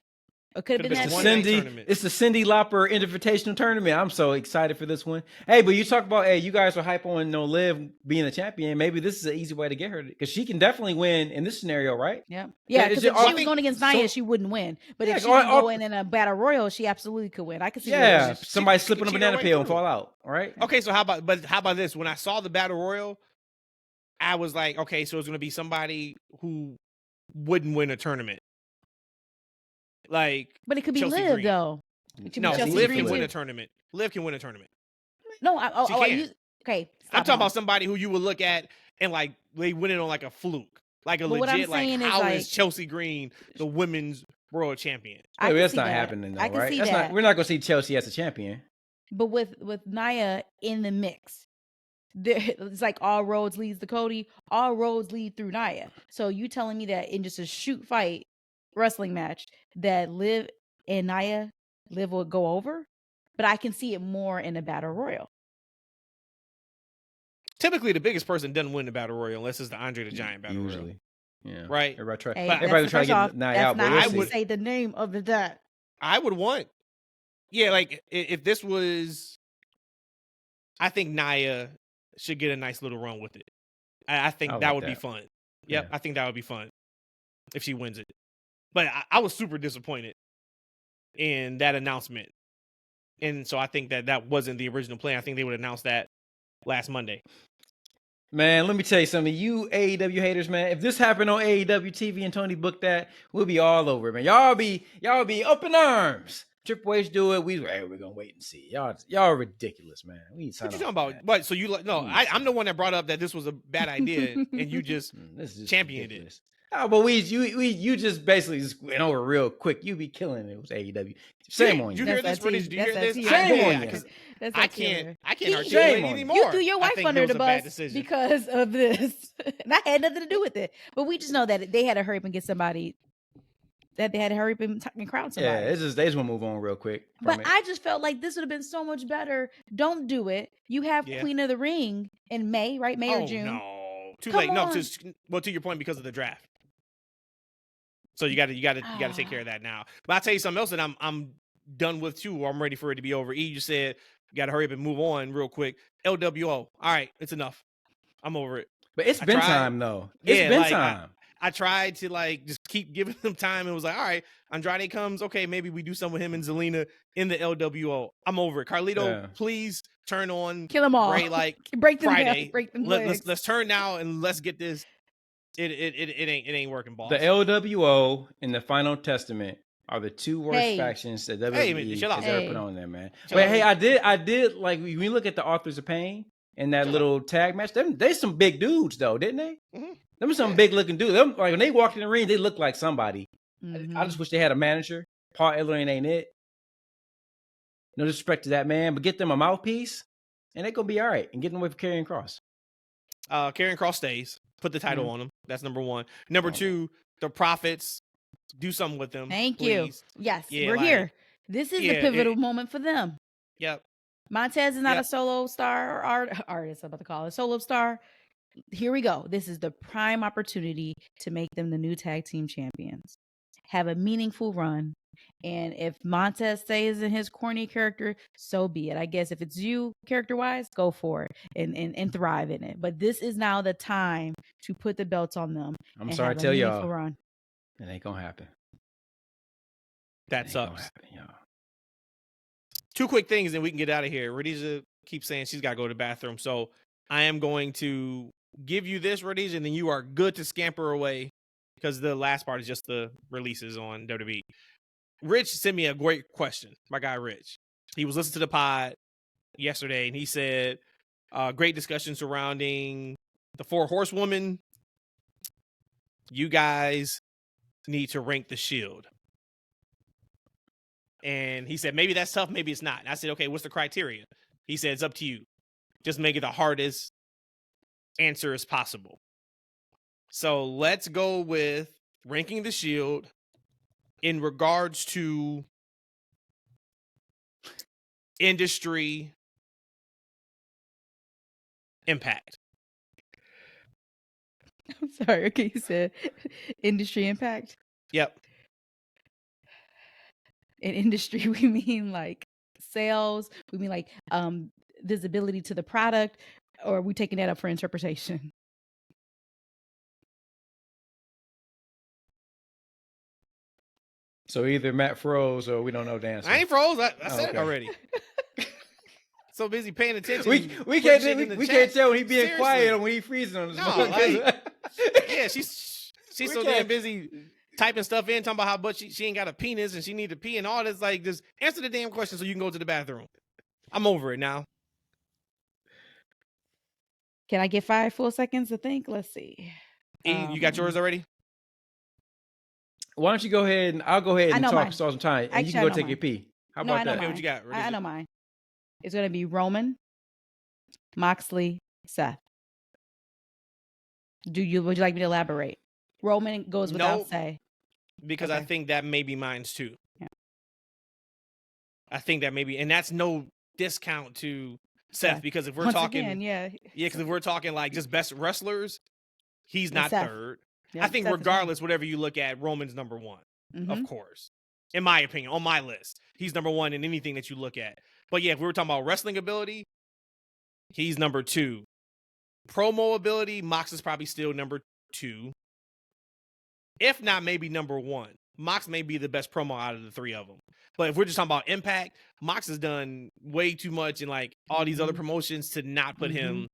It could have been that it's the Cyndi Lauper Invitational Tournament. I'm so excited for this one. Hey, but you talk about, you guys are hype on Liv being a champion. Maybe this is an easy way to get her, because she can definitely win in this scenario, right? Yeah. Because if she was going against Nia, she wouldn't win. But if she can go in a battle royal, she absolutely could win. I could see. Yeah, somebody slipping a banana peel and fall out. All right. Okay, so how about this? When I saw the battle royal, I was like, okay, so it's going to be somebody who wouldn't win a tournament. Like, but it could be Chelsea Liv Green. Though. No, Liv can win a tournament. Liv can win a tournament. No, okay. I'm talking about somebody who you would look at and like they win it on like a fluke, like a legit. Like, how is Chelsea Green the women's world champion? That's not happening, though, right? That's not. We're not going to see Chelsea as a champion. But with Nia in the mix, it's like all roads leads to Cody. All roads lead through Nia. So you telling me that in just a shoot fight wrestling match that Liv and Nia, Liv will go over? But I can see it more in a battle royal. Typically, the biggest person doesn't win the battle royal unless it's the Andre the Giant battle royal. Yeah, right. Everybody try to get Nia out. But I would say the name of the deck. I would want. Yeah, like if this was, I think Nia should get a nice little run with it. I think that would be fun. Yep, I think that would be fun if she wins it. But I was super disappointed in that announcement. And so I think that wasn't the original plan. I think they would announce that last Monday. Man, let me tell you something. You AEW haters, man. If this happened on AEW TV and Tony booked that, we'll be all over it, man. Y'all be up in arms. Triple H do it. We're gonna wait and see. Y'all are ridiculous, man. What you talking about? What? So you like? No, I'm the one that brought up that this was a bad idea, and you just championed it. Oh, but you just basically just went over real quick. You be killing it. It was AEW. Shame on you. You hear this? Do you hear this? Shame on you. I can't articulate anymore. You threw your wife under the bus because of this. That had nothing to do with it. But we just know that they had to hurry up and get somebody. That they had to hurry up and crowd somebody. Yeah, they just want to move on real quick. But I just felt like this would have been so much better. Don't do it. You have Queen of the Ring in May, right? May or June. No, too late. No, to your point, because of the draft. So you got to take care of that now. But I'll tell you something else that I'm done with too. I'm ready for it to be over. You just said you got to hurry up and move on real quick. LWO. All right, it's enough. I'm over it. But it's been time though. It's been time. I tried to just keep giving them time and was like, all right, Andrade comes. Okay, maybe we do something with him and Zelina in the LWO. I'm over it. Carlito, please turn on. Kill them all. Bray, break them Friday. Down, break them legs. Let's turn now and let's get this. It ain't working, boss. The LWO and the Final Testament are the two worst factions that WWE has ever put on there, man. But hey, I did like when you look at the Authors of Pain in that little tag match. They some big dudes though, didn't they? Mm-hmm. Them some big looking dudes. Them, like when they walked in the ring, they looked like somebody. Mm-hmm. I just wish they had a manager. Paul Ellering ain't it. No disrespect to that man, but get them a mouthpiece, and they gonna be all right. And get them away from Karrion Kross. Karrion Kross stays. Put the title on them. That's number one. Number two, the Profits. Do something with them. Thank you. Yes, we're here. This is the pivotal moment for them. Yep. Montez is not a solo star or artist. I'm about to call it a solo star. Here we go. This is the prime opportunity to make them the new tag team champions. Have a meaningful run. And if Montez stays in his corny character, so be it. I guess if it's you character-wise, go for it and thrive in it. But this is now the time to put the belts on them. I'm sorry to tell y'all, it ain't gonna happen. That sucks. Two quick things, and we can get out of here. Rhodesia keeps saying she's got to go to the bathroom, so I am going to give you this, Rhodesia, and then you are good to scamper away because the last part is just the releases on WWE. Rich sent me a great question. My guy Rich. He was listening to the pod yesterday, and he said, great discussion surrounding the 4 Horsewomen. You guys need to rank the Shield. And he said, maybe that's tough, maybe it's not. And I said, okay, what's the criteria? He said, it's up to you. Just make it the hardest answer as possible. So let's go with ranking the Shield in regards to industry impact. I'm sorry. Okay, you said industry impact. Yep. In industry, we mean like sales. We mean like visibility to the product, or are we taking that up for interpretation? So either Matt froze or we don't know the answer. I ain't froze. I said it already. So busy paying attention. We can't tell when he being quiet or when he freezing on his yeah, she's so damn busy typing stuff in, talking about how much she ain't got a penis and she need to pee and all this. Like, just answer the damn question so you can go to the bathroom. I'm over it now. Can I get 5 full seconds to think? Let's see. You got yours already? Why don't you go ahead and I'll go ahead and talk some time, and actually, you can go take your pee. How about that? Okay, what you got? I know mine. It's going to be Roman, Moxley, Seth. Would you like me to elaborate? Roman goes without say. Because I think that may be mine too. Yeah. I think that maybe, and that's no discount to Seth, because if we're talking, because if we're talking like just best wrestlers, he's not third. I think regardless, whatever you look at, Roman's number one, of course. In my opinion, on my list, he's number one in anything that you look at. But yeah, if we were talking about wrestling ability, he's number 2. Promo ability, Mox is probably still number 2. If not, maybe number 1. Mox may be the best promo out of the 3 of them. But if we're just talking about impact, Mox has done way too much in like all these other promotions to not put him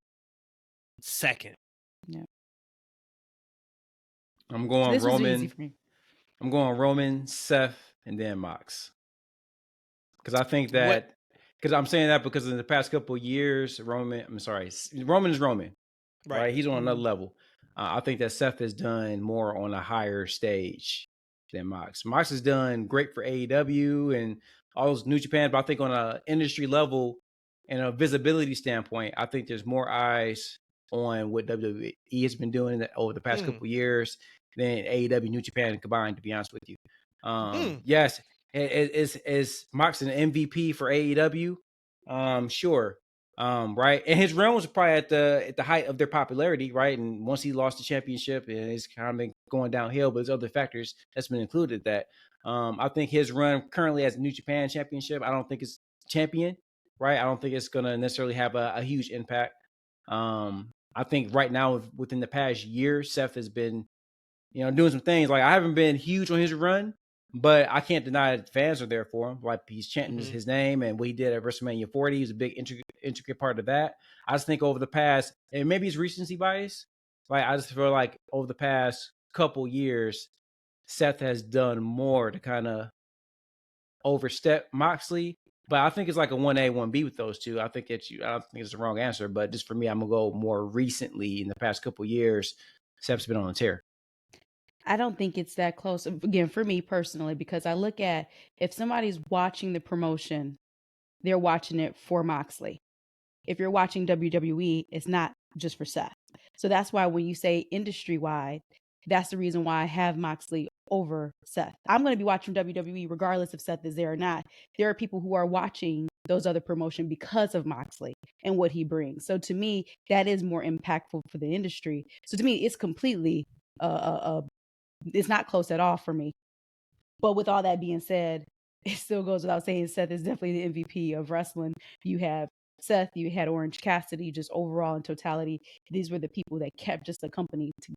second. Yeah. I'm going Roman. I'm going Roman, Seth, and then Mox. Because I think that, because I'm saying that because in the past couple of years, Roman is Roman, right? He's on another level. I think that Seth has done more on a higher stage than Mox. Mox has done great for AEW and all those New Japan, but I think on an industry level and a visibility standpoint, I think there's more eyes on what WWE has been doing over the past couple of years than AEW, New Japan combined, to be honest with you. Yes, is Mox an MVP for AEW? Sure. Right. And his run was probably at the height of their popularity, right? And once he lost the championship, and it's kind of been going downhill, but there's other factors that's been included that. I think his run currently as a New Japan championship, I don't think it's champion, right? I don't think it's going to necessarily have a huge impact. I think right now, within the past year, Seth has been, doing some things. Like, I haven't been huge on his run, but I can't deny that fans are there for him. Like, he's chanting his name, and what he did at WrestleMania 40, he was a big intricate part of that. I just think over the past, and maybe it's recency bias, like I just feel like over the past couple years, Seth has done more to kind of overstep Moxley. But I think it's like a 1A, 1B with those two. I don't think it's the wrong answer, but just for me, I'm gonna go more recently in the past couple years. Seth's been on a tear. I don't think it's that close. Again, for me personally, because I look at if somebody's watching the promotion, they're watching it for Moxley. If you're watching WWE, it's not just for Seth. So that's why when you say industry-wide, that's the reason why I have Moxley over Seth. I'm going to be watching WWE regardless if Seth is there or not. There are people who are watching those other promotions because of Moxley and what he brings. So to me, that is more impactful for the industry. So to me, it's completely it's not close at all for me. But with all that being said, it still goes without saying Seth is definitely the MVP of wrestling. You have Seth, you had Orange Cassidy, just overall in totality. These were the people that kept just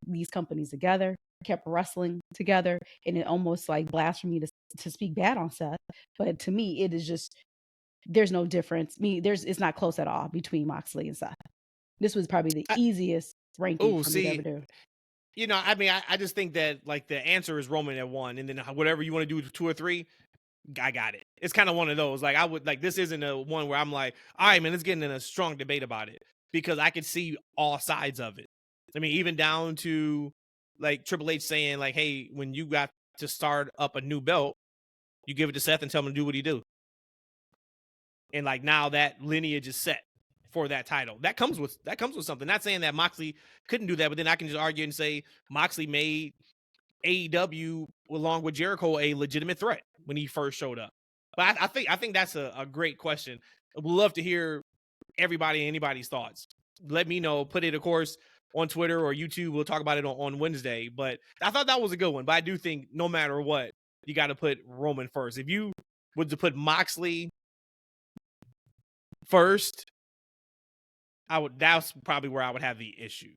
these companies together, kept wrestling together. And it almost like blasphemy to speak bad on Seth. But to me, it is just, there's no difference. It's not close at all between Moxley and Seth. This was probably the easiest ranking for me to ever do. I just think that like the answer is Roman at 1, and then whatever you want to do 2 or 3, I got it. It's kind of one of those. Like I would like this isn't a one where I'm like, all right, man, let's get in a strong debate about it, because I could see all sides of it. I mean, even down to like Triple H saying like, hey, when you got to start up a new belt, you give it to Seth and tell him to do what he do. And like now that lineage is set for that title. That comes with something. Not saying that Moxley couldn't do that, but then I can just argue and say Moxley made AEW along with Jericho a legitimate threat when he first showed up. But I think that's a great question. I would love to hear anybody's thoughts. Let me know. Put it, of course, on Twitter or YouTube. We'll talk about it on Wednesday. But I thought that was a good one. But I do think no matter what, you got to put Roman first. If you were to put Moxley first, that's probably where I would have the issue.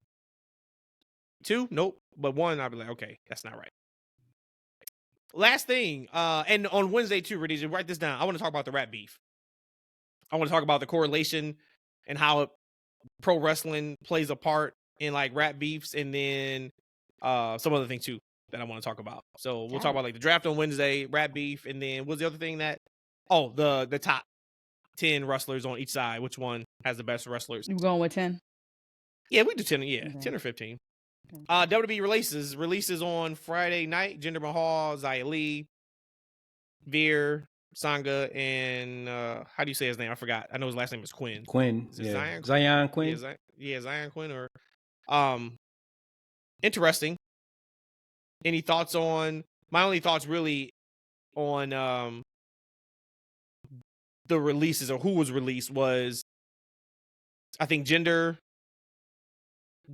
2, nope. But 1, I'd be like, okay, that's not right. Last thing, and on Wednesday too, Rhodesia, write this down. I want to talk about the rap beef. I want to talk about the correlation and how pro wrestling plays a part in like rap beefs, and then some other thing too that I want to talk about. So we'll talk about like the draft on Wednesday, rap beef, and then what's the other thing that? Oh, the top 10 wrestlers on each side. Which one has the best wrestlers? You going with 10? Yeah, we do 10. Yeah, Okay. 10 or 15. WWE releases on Friday night. Jinder Mahal, Xia Li, Veer, Sangha, and how do you say his name? I forgot. I know his last name is Quinn. Is it Zion Quinn? Yeah, Zion Quinn. Or interesting. Any thoughts on? My only thoughts really on the releases or who was released was, I think Jinder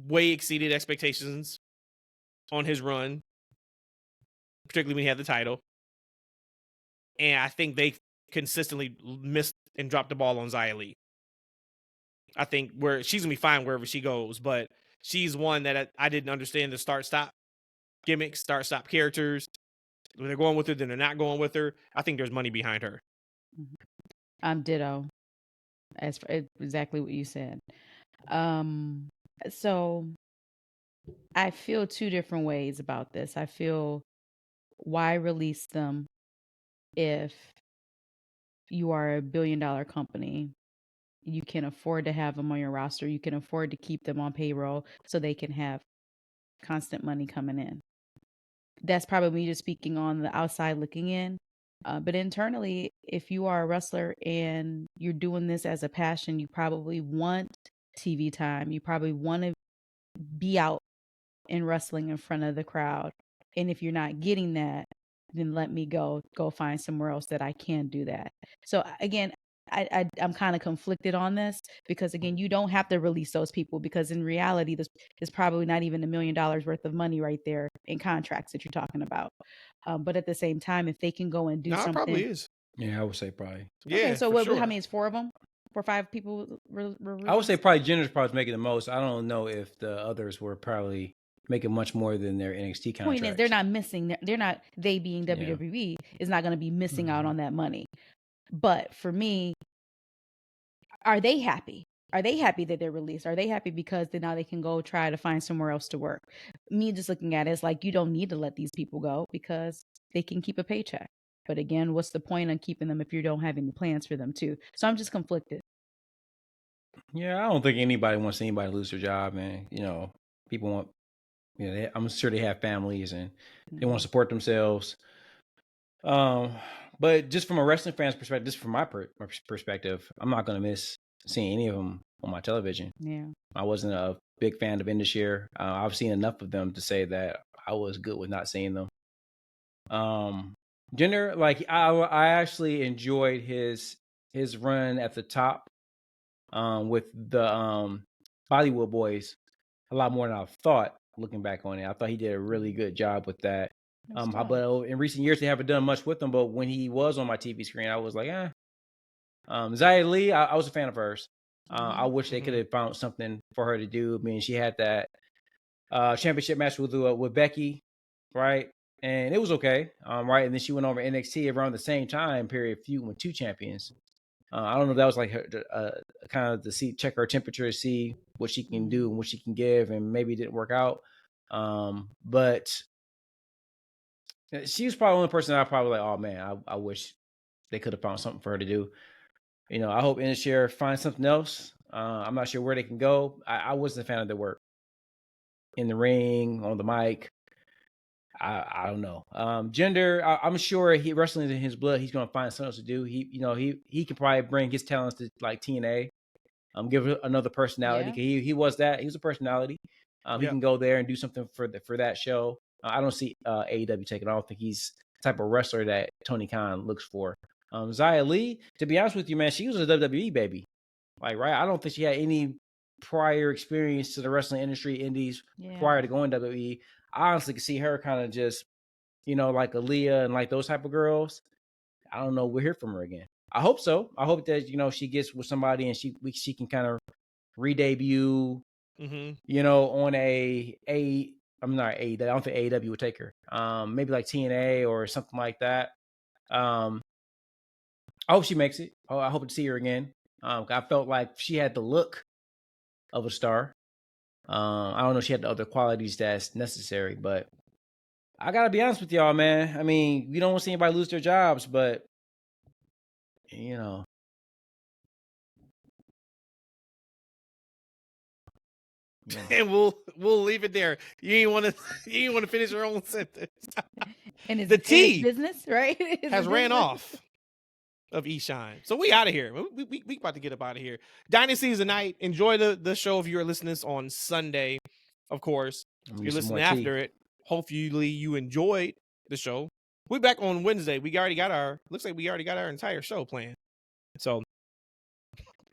way exceeded expectations on his run, particularly when he had the title. And I think they consistently missed and dropped the ball on Xia Li. I think she's going to be fine wherever she goes, but she's one that I didn't understand the start-stop gimmicks, start-stop characters. When they're going with her, then they're not going with her. I think there's money behind her. I'm ditto. As for exactly what you said. So I feel 2 different ways about this. I feel, why release them if you are a $1 billion company? You can afford to have them on your roster. You can afford to keep them on payroll so they can have constant money coming in. That's probably me just speaking on the outside looking in. But internally, if you are a wrestler and you're doing this as a passion, you probably want TV time. You probably want to be out in wrestling in front of the crowd. And if you're not getting that, then let me go find somewhere else that I can do that. So again, I'm kind of conflicted on this, because again, you don't have to release those people, because in reality, this is probably not even $1 million worth of money right there in contracts that you're talking about. But at the same time, if they can go and do something, it probably is. Yeah, I would say probably. Yeah. Okay, so what? Sure. How many is 4 of them? 4 or 5 people? I would say probably Jinder's probably making the most. I don't know if the others were probably making much more than their NXT contracts. Point is, they're not missing. They're not. They being WWE is not going to be missing out on that money. But for me, are they happy? Are they happy that they're released? Are they happy because now they can go try to find somewhere else to work? Me just looking at it, it's like, you don't need to let these people go because they can keep a paycheck. But again, what's the point on keeping them if you don't have any plans for them too? So I'm just conflicted. Yeah, I don't think anybody wants anybody to lose their job, man. People want, I'm sure they have families and they want to support themselves. But just from a wrestling fan's perspective, just from my perspective, I'm not going to miss seeing any of them on my television. Yeah, I wasn't a big fan of Indus-Sher. I've seen enough of them to say that I was good with not seeing them. Jinder, like I actually enjoyed his run at the top with the Bollywood Boys a lot more than I thought. Looking back on it, I thought he did a really good job with that. But in recent years, they haven't done much with him. But when he was on my TV screen, I was like, Xia Li, I was a fan of hers. I wish they could have found something for her to do. I mean, she had that championship match with Becky, right? And it was okay, right? And then she went over NXT around the same time period, feuding with 2 champions. I don't know if that was like her kind of to check her temperature, to see what she can do and what she can give, and maybe it didn't work out. But she was probably the only person I probably like, oh man, I wish they could have found something for her to do. I hope Indus-Sher finds something else. I'm not sure where they can go. I wasn't a fan of their work in the ring, on the mic. I don't know. Jinder, I'm sure he wrestling in his blood. He's going to find something else to do. He can probably bring his talents to like TNA. Give it another personality. Yeah. He was that. He was a personality. He can go there and do something for that show. I don't see AEW taking. I don't think he's the type of wrestler that Tony Khan looks for. Xia Li, to be honest with you, man, she was a WWE baby. Like, right? I don't think she had any prior experience to the wrestling industry, indies, prior to going to WWE. I honestly could see her kind of just, like Aaliyah and like those type of girls. I don't know. We'll hear from her again. I hope so. I hope that, she gets with somebody and she can kind of re-debut, on I'm not AEW. I don't think AEW would take her. Maybe like TNA or something like that. I hope she makes it. I hope to see her again. I felt like she had the look of a star. I don't know if she had the other qualities that's necessary, but I gotta be honest with y'all, man. I mean, we don't want to see anybody lose their jobs, but and we'll leave it there. You ain't want to finish your own sentence. And the T business, right? has ran off of Eshaun. So we out of here. We about to get up out of here. Dynasty is a night. Enjoy the show if you're listening this on Sunday. Of course, if you're listening after it. Hopefully you enjoyed the show. We're back on Wednesday. Looks like we already got our entire show planned. So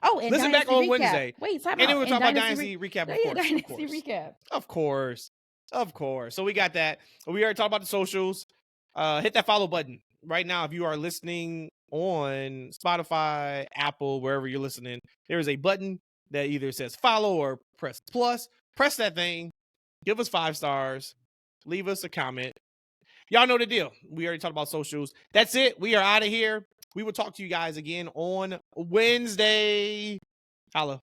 and listen back on Wednesday. Wait, time out. And then we'll talk about Dynasty recap, of course. Dynasty recap. Of course. So we got that. We already talked about the socials. Hit that follow button right now if you are listening on Spotify, Apple, wherever you're listening. There is a button that either says follow or press plus. Press that thing. Give us 5 stars. Leave us a comment. Y'all know the deal. We already talked about socials. That's it. We are out of here. We will talk to you guys again on Wednesday. Holla.